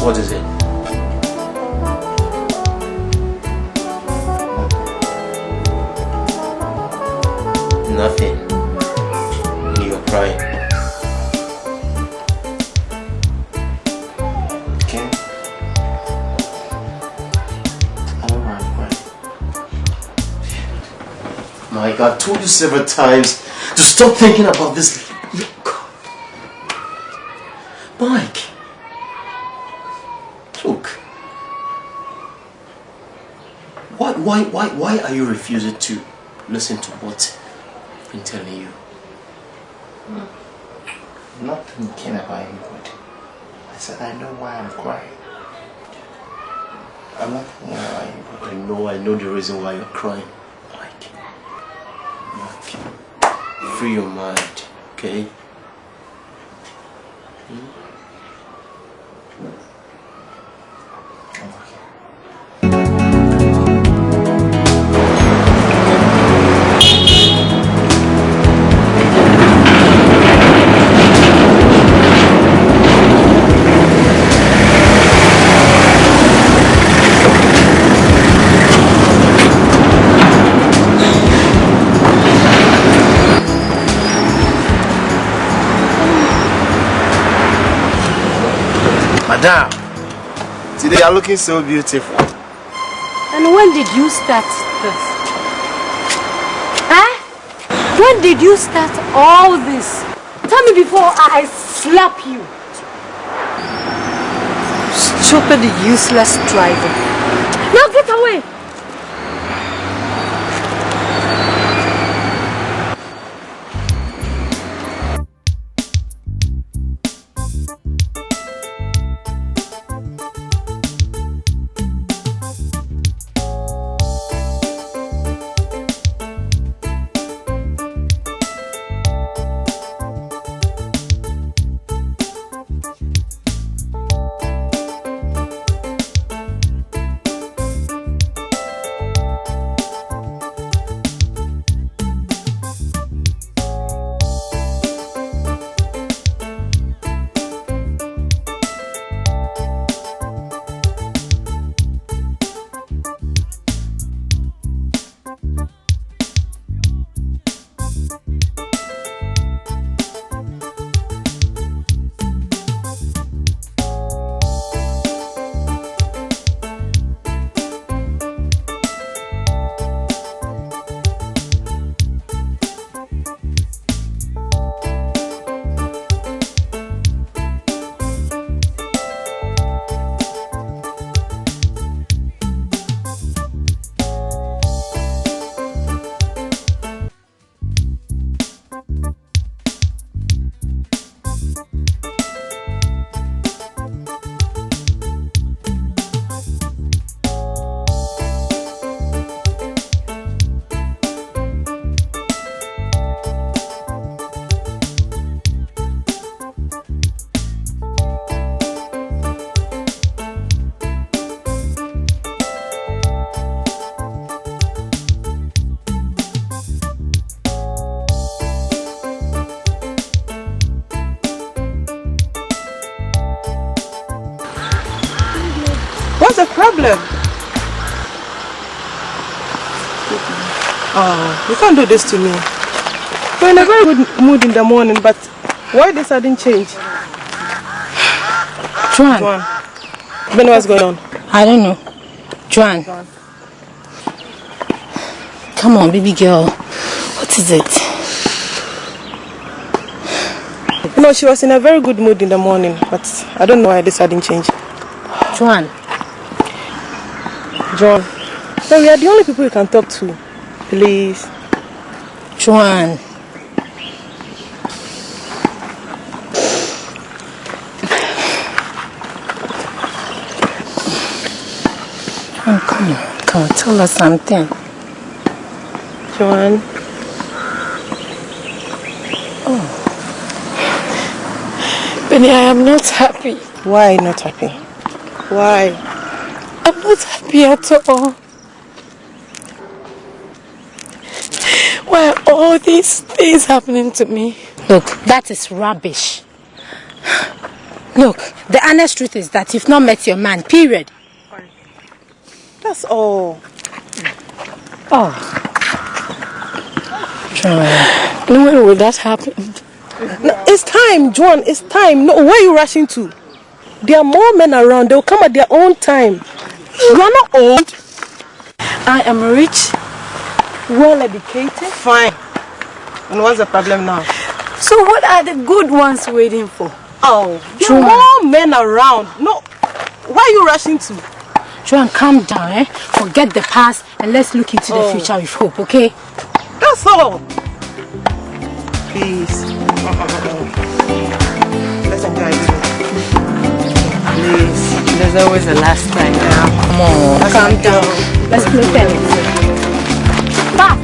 What is it? Nothing. You're crying. Okay. I don't know I'm crying. Mike, I've told you several times to stop thinking about this. Mike. Look, why are you refusing to listen to what I've been telling you? I'm not thinking about anybody. I said I know why I'm crying. I'm not thinking about anybody. I know the reason why you're crying. Mike, free your mind, okay? Madam, today you are looking so beautiful. And when did you start this? Huh? When did you start all this? Tell me before I slap you. Stupid, useless driver. Now get away! What's the problem? Oh, you can't do this to me. We're in a very good mood in the morning, but why this sudden change? JOAN. Ben, what's going on? I don't know. JOAN. Come on, baby girl. What is it? You know, she was in a very good mood in the morning, but I don't know why this sudden change. JOAN. JOAN. So we are the only people you can talk to. Please. JOAN. Come on, tell us something. JOAN. Oh. Benny, I am not happy. Why not happy? Why? I'm not happy at all. Why are all these things happening to me? Look, that is rubbish. Look, the honest truth is that you've not met your man, period. That's all. Oh. JOAN, when will that happen? No, it's time, JOAN, it's time. No, where are you rushing to? There are more men around. They'll come at their own time. You are not old. I am rich. Well educated. Fine. And what's the problem now? So what are the good ones waiting for? Oh, there are more men around. No, why are you rushing to? Joan, calm down, eh? Forget the past and let's look into the future with hope, okay? That's all. Please. Let's enjoy it. Please. There's always a last time now. Come on, calm down. Let's play tennis. Stop!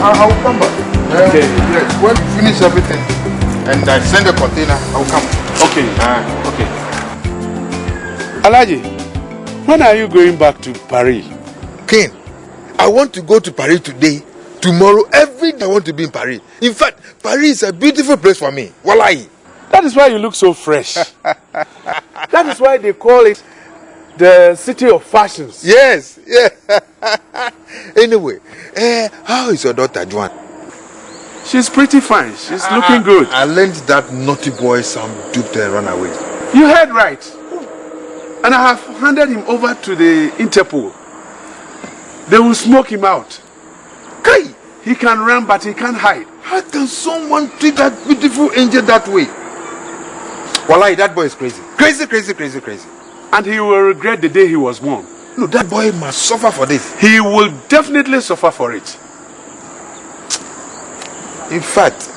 I'll come back. Okay. Yes. When you finish everything and I send the container, I'll come. Okay. Okay. Alaji, when are you going back to Paris? King, I want to go to Paris today, tomorrow, every day I want to be in Paris. In fact, Paris is a beautiful place for me. Wallahi. That is why you look so fresh. That is why they call it the city of fashions. Yes, yeah. Anyway, how is your daughter, Joan? She's pretty fine. She's looking good. I learned that naughty boy Sam duped and ran away. You heard right. And I have handed him over to the Interpol. They will smoke him out. Kai! He can run, but he can't hide. How can someone treat that beautiful angel that way? Wallahi, that boy is crazy. Crazy. And he will regret the day he was born. No, that boy must suffer for this. He will definitely suffer for it. In fact,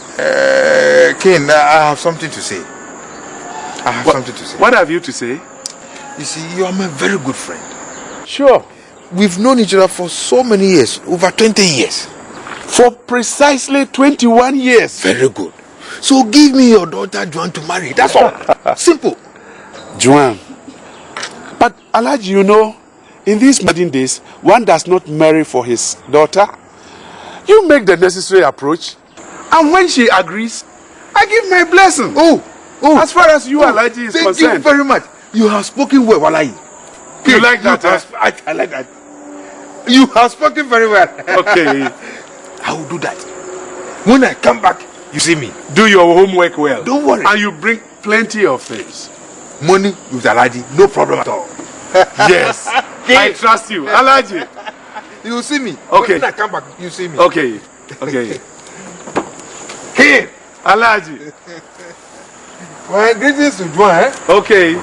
Ken, I have something to say. What have you to say? You see, you are my very good friend. Sure. We've known each other for so many years, over 20 years. For precisely 21 years. Very good. So give me your daughter Joan to marry. That's all. Simple. Joan. But Alaji, you know, in these modern days, one does not marry for his daughter. You make the necessary approach. And when she agrees, I give my blessing. Oh. As far as you, Alaji, is concerned. Thank you very much. You have spoken well, Wallahi. You like that, I like that. You have spoken very well. Okay. I will do that. When I come back, you see me. Do your homework well. Don't worry. And you bring plenty of things. Money with Alaji, no problem at all. Yes. I trust you. Alaji. You will see me. Okay. When I come back, you see me. Okay. Hey, Alaji. My greetings to Joan, eh? Okay.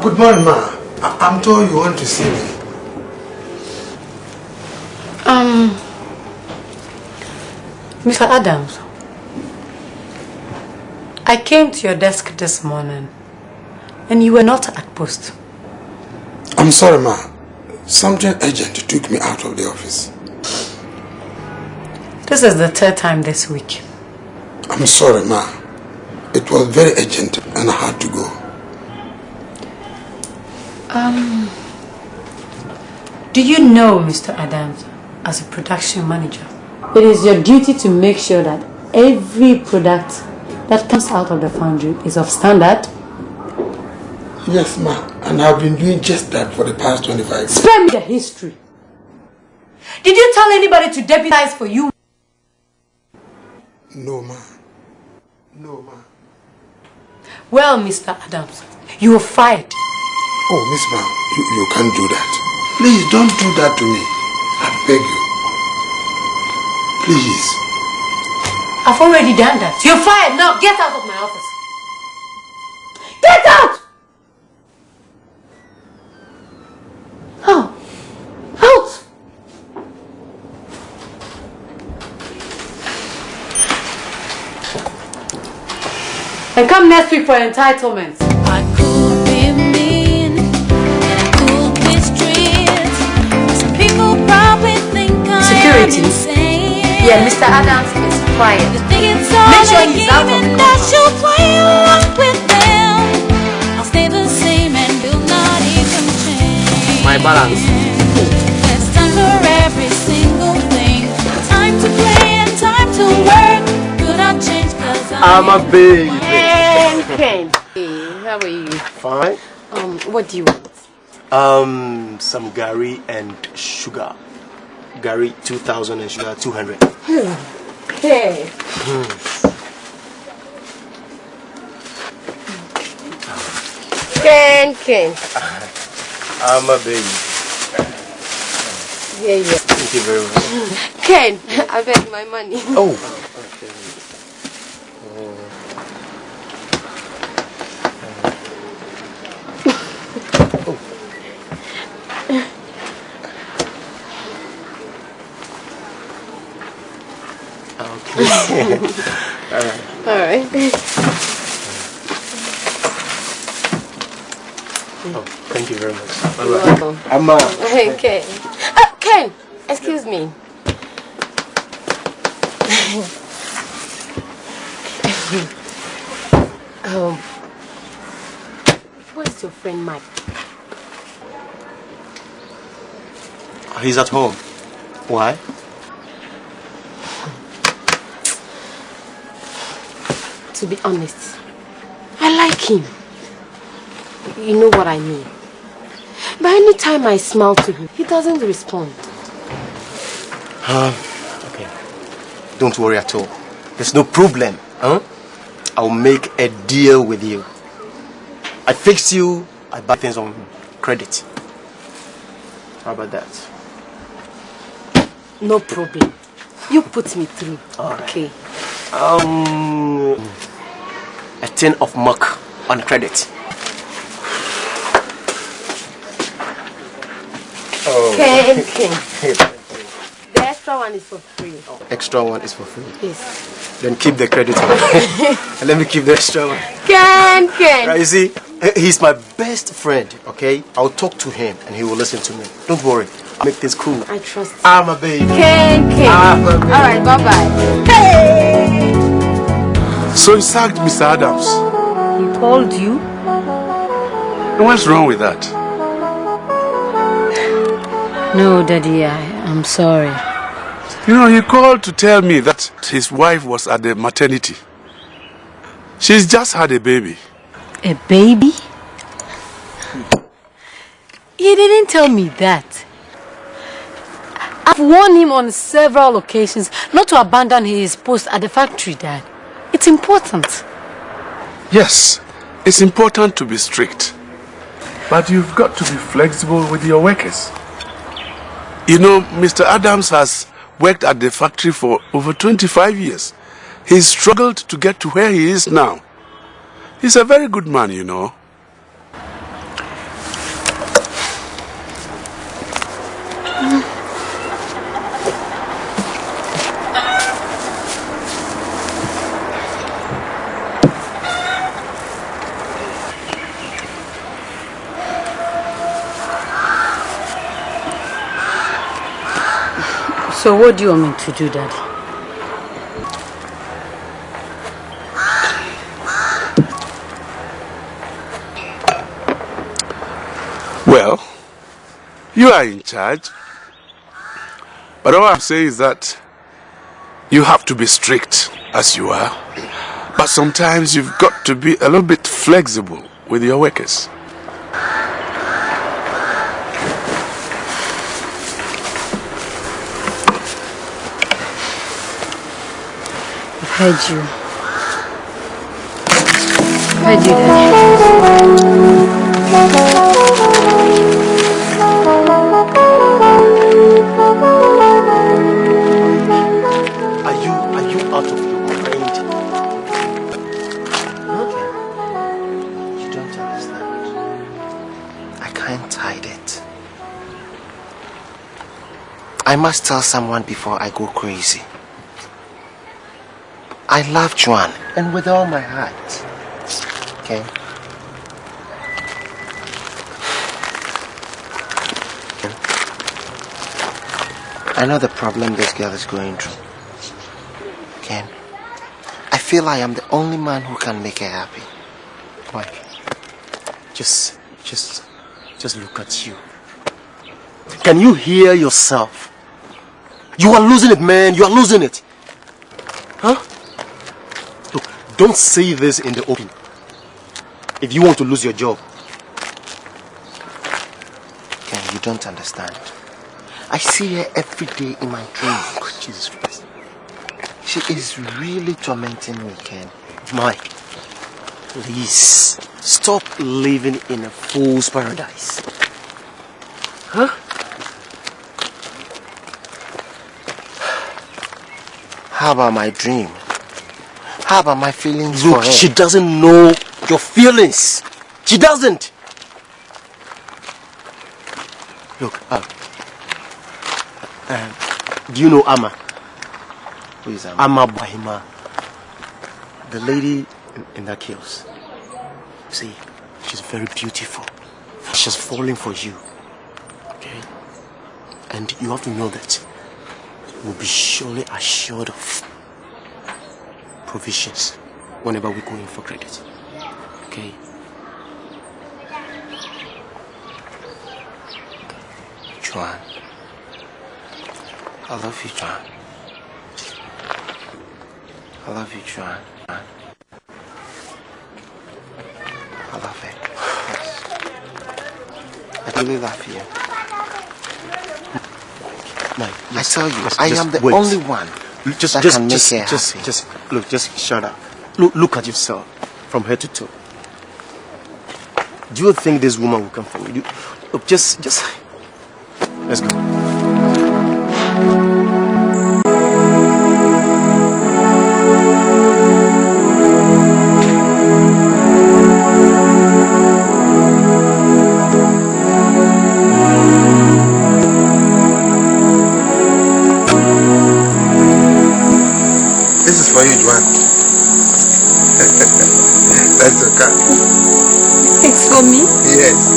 Good morning, ma. I'm told you want to see me. Mr. Adams, I came to your desk this morning and you were not at post. I'm sorry, ma. Something urgent took me out of the office. This is the third time this week. I'm sorry, ma. It was very urgent and I had to go. Do you know, Mr. Adams, as a production manager, it is your duty to make sure that every product that comes out of the foundry is of standard? Yes, ma. And I've been doing just that for the past 25 years. Spare me the history. Did you tell anybody to deputize for you? No, ma. No, ma. Well, Mr. Adams, you were fired. Oh, Miss Brown, you can't do that. Please don't do that to me. I beg you. Please. I've already done that. You're fired. Now get out of my office. Get out! Out! And come next week for entitlements. I could be mean, and I could be strict. Some people probably think security. Yeah, Mr. Adams is quiet. Make sure he's out of the I'll stay the same and will not even change. My balance. There's time for every single thing. Time to play and time to work. Do not change cause I'm a baby. Ken. Hey, how are you? Fine. What do you want? Some Gary and sugar. Gary 2,000 and sugar 200. Hey. Ken. I'm a baby. Yeah. Thank you very much. Ken, I beg my money. Oh. Okay. All right. Oh, thank you very much. You're welcome. Okay. Ken, excuse me. Where's your friend Mike? He's at home. Why? To be honest, I like him. You know what I mean. But anytime I smile to him, he doesn't respond. Okay. Don't worry at all. There's no problem. I'll make a deal with you. I fix you, I buy things on credit. How about that? No problem. You put me through. Okay. A tin of milk on credit. Ken. The extra one is for free. Extra one is for free. Yes. Then keep the credit one. And let me keep the extra one. Ken. You see, he's my best friend, okay? I'll talk to him and he will listen to me. Don't worry. Make this cool. I trust you. I'm a baby. Ken. I'm a baby. Alright, bye-bye. Hey! So you sacked Mr. Adams? He told you? And what's wrong with that? No, Daddy, I'm sorry. You know, he called to tell me that his wife was at the maternity. She's just had a baby. A baby? He didn't tell me that. I've warned him on several occasions not to abandon his post at the factory, Dad. It's important. Yes, it's important to be strict. But you've got to be flexible with your workers. You know, Mr. Adams has worked at the factory for over 25 years. He's struggled to get to where he is now. He's a very good man, you know. So what do you want me to do, Daddy? Well, you are in charge. But all I'm saying is that you have to be strict as you are. But sometimes you've got to be a little bit flexible with your workers. Heard you. Heard you, Daddy. Are you out of your mind? Okay. You don't understand. I can't hide it. I must tell someone before I go crazy. I love JOAN, and with all my heart. Okay? I know the problem this girl is going through. Ken, I feel I am the only man who can make her happy. Mike, just look at you. Can you hear yourself? You are losing it, man. You are losing it. Huh? Look, don't say this in the open. If you want to lose your job. Ken, you don't understand. I see her every day in my dreams. Oh, Jesus Christ. She is really tormenting me, Ken. Mike, please stop living in a fool's paradise. Huh? How about my dream? How about my feelings Look, for her? she doesn't know your feelings. She doesn't. Look, do you know Amma? Who is Amma? Amma Bahima. The lady in that kiosk. See, she's very beautiful. She's falling for you. Okay? And you have to know that we'll be surely assured of provisions whenever we go in for credit. Okay? Joan. I love you, Joan. I love you, Joan. I love it. Yes. I really love you. Mike, I tell you, just I am the wait. only one that can make her happy. Look, just shut up. Look at yourself from head to toe. Do you think this woman will come for me? Look, just let's go. This is for you, Joan. That's your car. It's for me? Yes.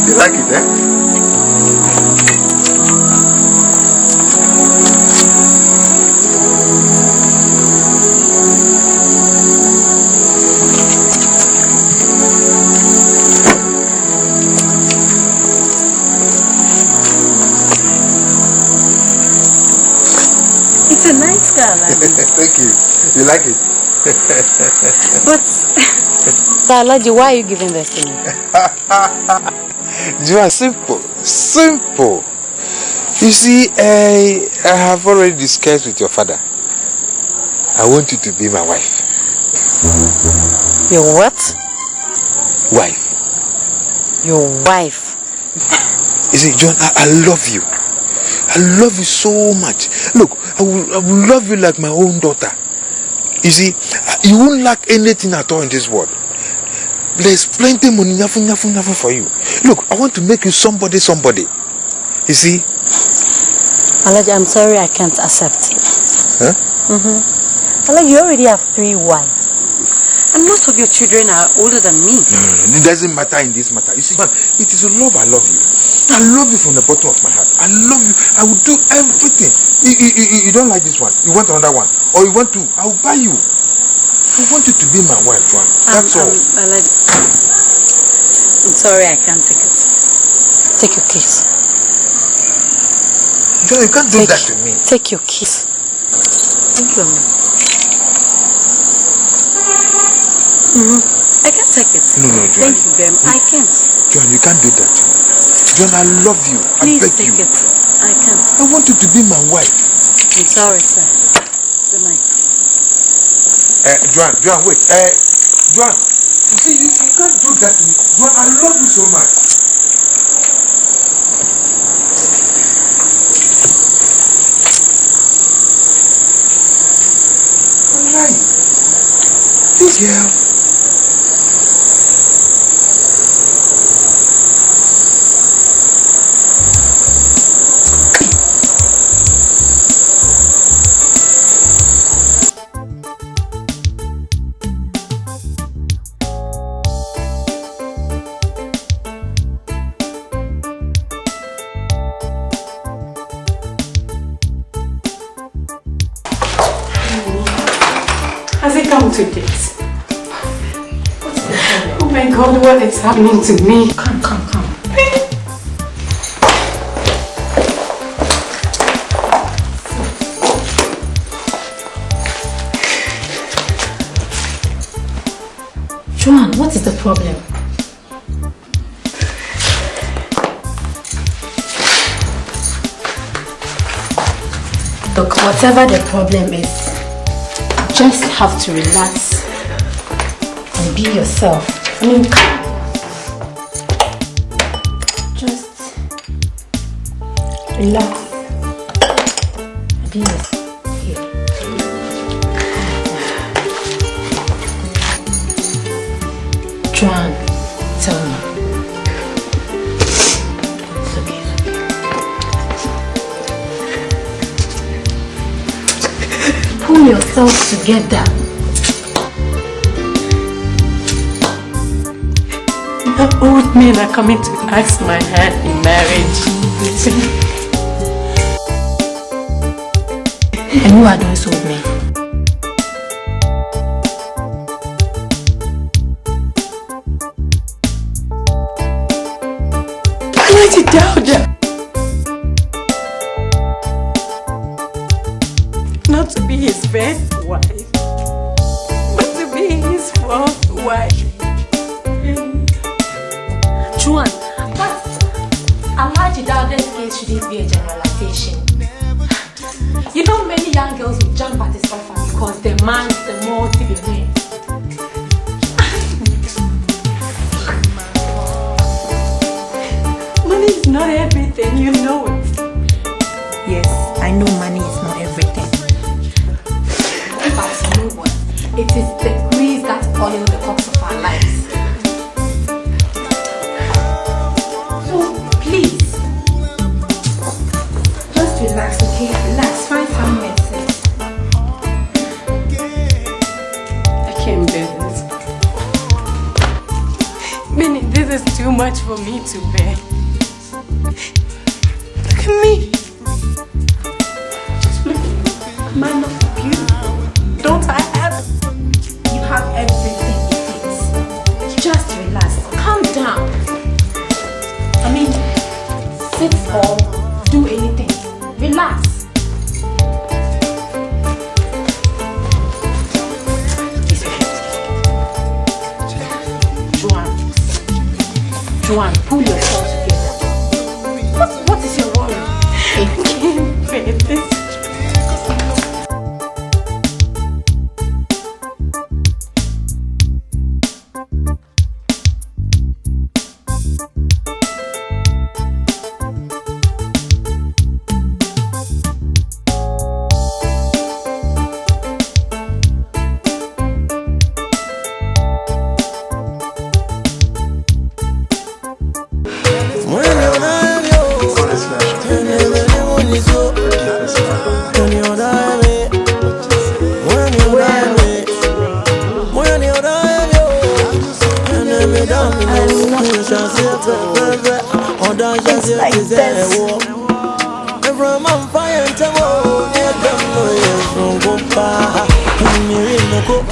You like it, eh? It's a nice car, Alaji. Thank you. You like it? But, Alaji, why are you giving this to me? Joan, simple. You see, I have already discussed with your father. I want you to be my wife. Your what? Wife. Your wife. You see, Joan, I love you. I love you so much. Look, I will love you like my own daughter. You see, you won't lack anything at all in this world. There's plenty of money, nothing for you. Look, I want to make you somebody. You see? Alaji, I'm sorry I can't accept it. Huh? Alaji, you already have 3 wives. And most of your children are older than me. No, it doesn't matter in this matter. You see, man, it is a love. I love you. I love you from the bottom of my heart. I love you. I will do everything. You don't like this one. You want another one. Or you want two. I will buy you. I want you to be my wife, Joan. That's all. I'm sorry, I can't take it. Take your kiss. Joan, you can't do that to me. Take your kiss. Thank you, Mama. I can't take it. No, Joan. Thank you, Graham. I can't. Joan, you can't do that. Joan, I love you. Please I beg take you. it. I can't. I want you to be my wife. I'm sorry, sir. Good night. Joan, wait. Joan, you see, you can't do that to me. Joan, I love you so much. Alright. This girl. come to this? Oh my God, what is happening to me? Come. Joan, what is the problem? Look, whatever the problem is, you just have to relax and be yourself. I mean, just relax. Be yourself. Joan, tell me. It's okay. Pull yourself together. The old men are coming to ask my hand in marriage. And who are those old men? Not to be his first wife, but to be his fourth wife. Juan, but Alhaji Dauda's case shouldn't be a generalization. You know, many young girls will jump at his offer because the man's the multi-billionaire. Money is not everything, you know it. Yes, I know money is not everything. But you know what? It is the grease that oil the cups of our lives. So please, just relax, okay? Relax, find somewhere to sit. I can't bear this. Meaning, this is too much for me to bear. Look at me. Just look at me. Am I not beautiful? Don't I have? You have everything it takes. Just relax. Calm down. I mean, sit or do anything. Relax. Joan, pull yourself together. What is your worry? I can't bear this.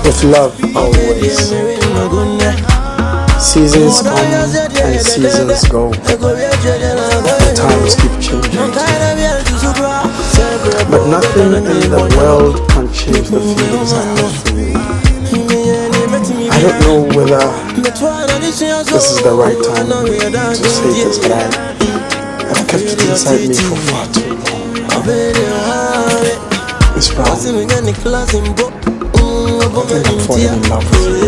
With love always. Seasons come and seasons go. The times keep changing. But nothing in the world can change the feelings I have for you. I don't know whether this is the right time to say this, but I've kept it inside me for far too long. Miss Brown, I think I'm falling in love with you.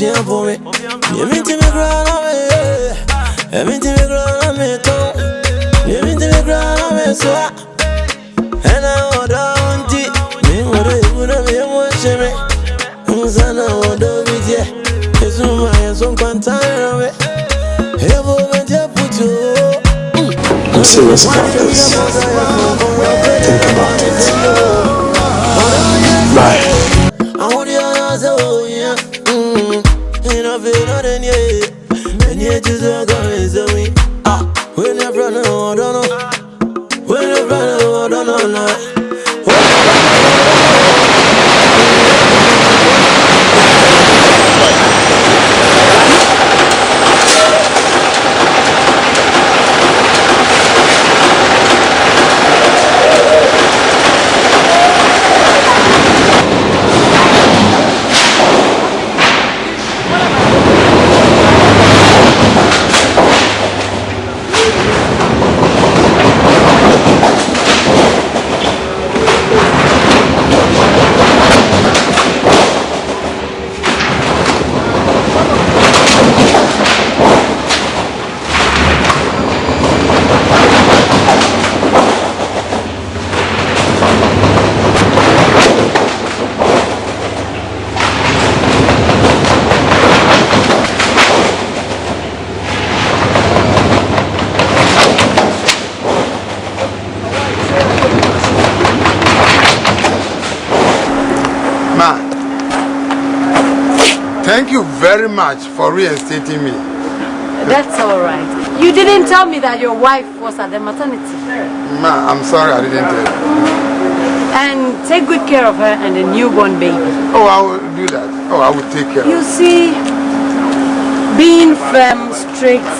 here for me. You mean to me, ground on me. You mean to me, ground on me, too. You mean to me, ground on me, so. And I order one tea. Me, what do you want to be watching me? Sana, order with you. It's no my son, can't tire of it. Hey, boy, when you put you. I'm serious about this. Think about it. Bye. I want you to say, oh yeah. You know, feel nothing yet. And yet you don't go easy. When you're running, I don't know. When you're running, I don't know. Thank you very much for reinstating me. That's all right. You didn't tell me that your wife was at the maternity. Ma, I'm sorry I didn't tell you. And take good care of her and the newborn baby. Oh, I will do that. Oh, I will take care of her. You see, being firm, strict,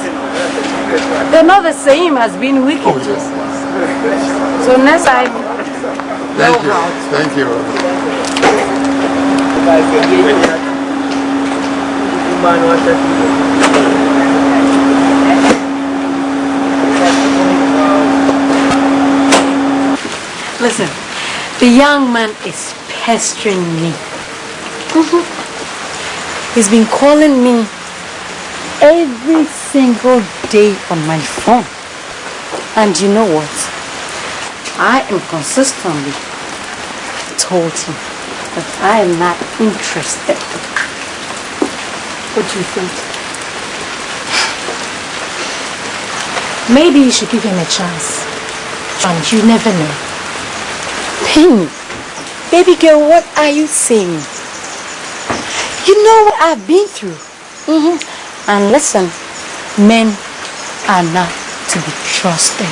they're not the same as being wicked. Oh, yes. So next time, thank you. Thank you. Listen, the young man is pestering me. He's been calling me every single day on my phone. And you know what? I am consistently told him that I am not interested. What do you think? Maybe you should give him a chance. And you never know. Penny, baby girl, what are you saying? You know what I've been through. And listen, men are not to be trusted.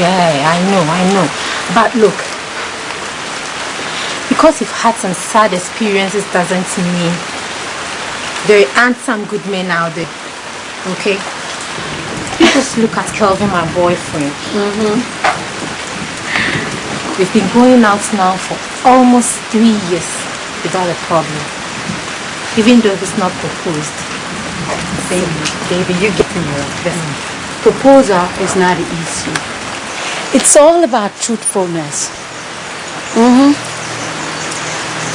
Yeah, I know. But look, because you've had some sad experiences doesn't mean there aren't some good men out there. Okay? You just look at Kelvin, my boyfriend. We've been going out now for almost 3 years without a problem. Even though it's not proposed. Baby, you get me wrong. Proposal is not easy. It's all about truthfulness.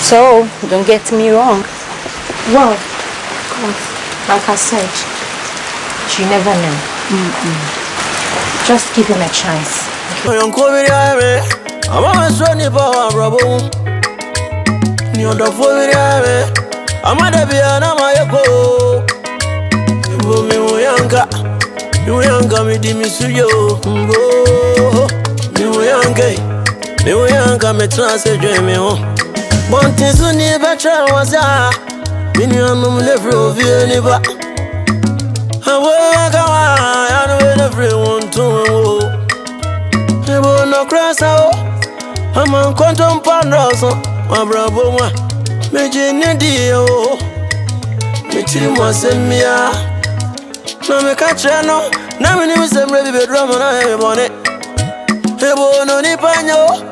So, don't get me wrong. Well, like I said, you never know. Just give him a chance. I'm on quantum pandas, my bravo, Major Dio, Michimo Semia. No, me catch no, now we need some ready bedroom and I have on it. Hebo no nipano,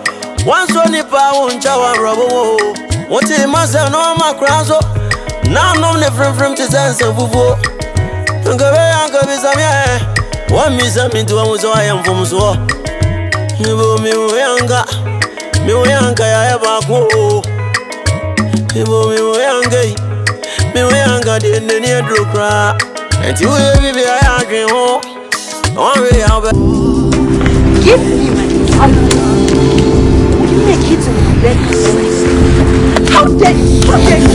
once on nipa won't chow bravo. What is myself no my crown so now no different from the sense of Fufu. Uncle Samia, one miss into a was I am from so. Hebo me younger. Mi yanka ya eba ko. Ibo mi yanka. Me we anga de near drukra. And you will be I dream home. Give me my husband. Would you make it in my bed? How dare you? How dare you?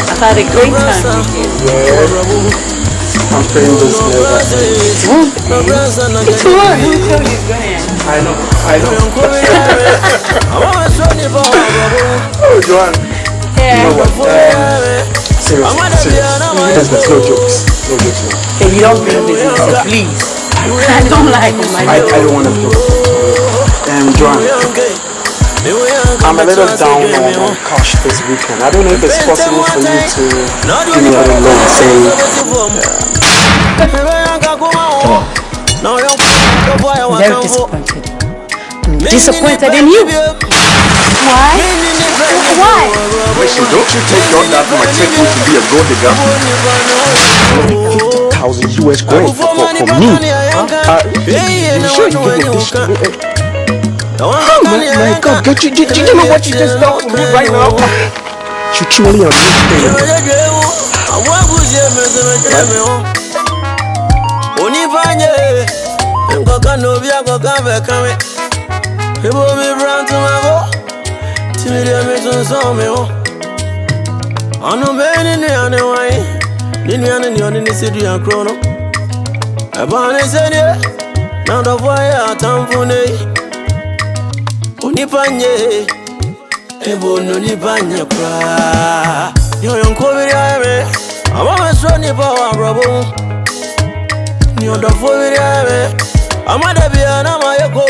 I've had a great time with you. Yeah. I'm praying this never ends. It's one. Who told you going? I know. Oh, Joan. Yeah. You know what? Seriously. There's no jokes. No jokes now. Hey, you don't bring this in, please. I don't like it, my I don't want to joke. Joan, I'm a little down on cash this weekend. I don't know if it's possible for you to give me a little loan, say, I'm very disappointed. I'm disappointed in you. Why? Why? Listen, don't you take your dad from my table to be a gold digger? 50,000 US grand for me. You sure you give me this? Oh my God, do you know what you just done to me right now? You truly understand. Unipanye ebo no nipanye pra yo yonkobiri ame amama so ni ba robo ni odofobiri ame amada bia na mayeko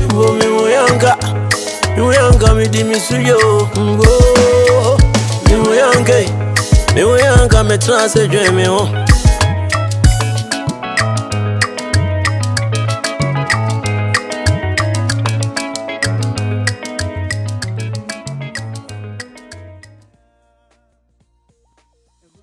ebo mi moyanka mi di misuyo ngo mi moyanka me transe dweme ho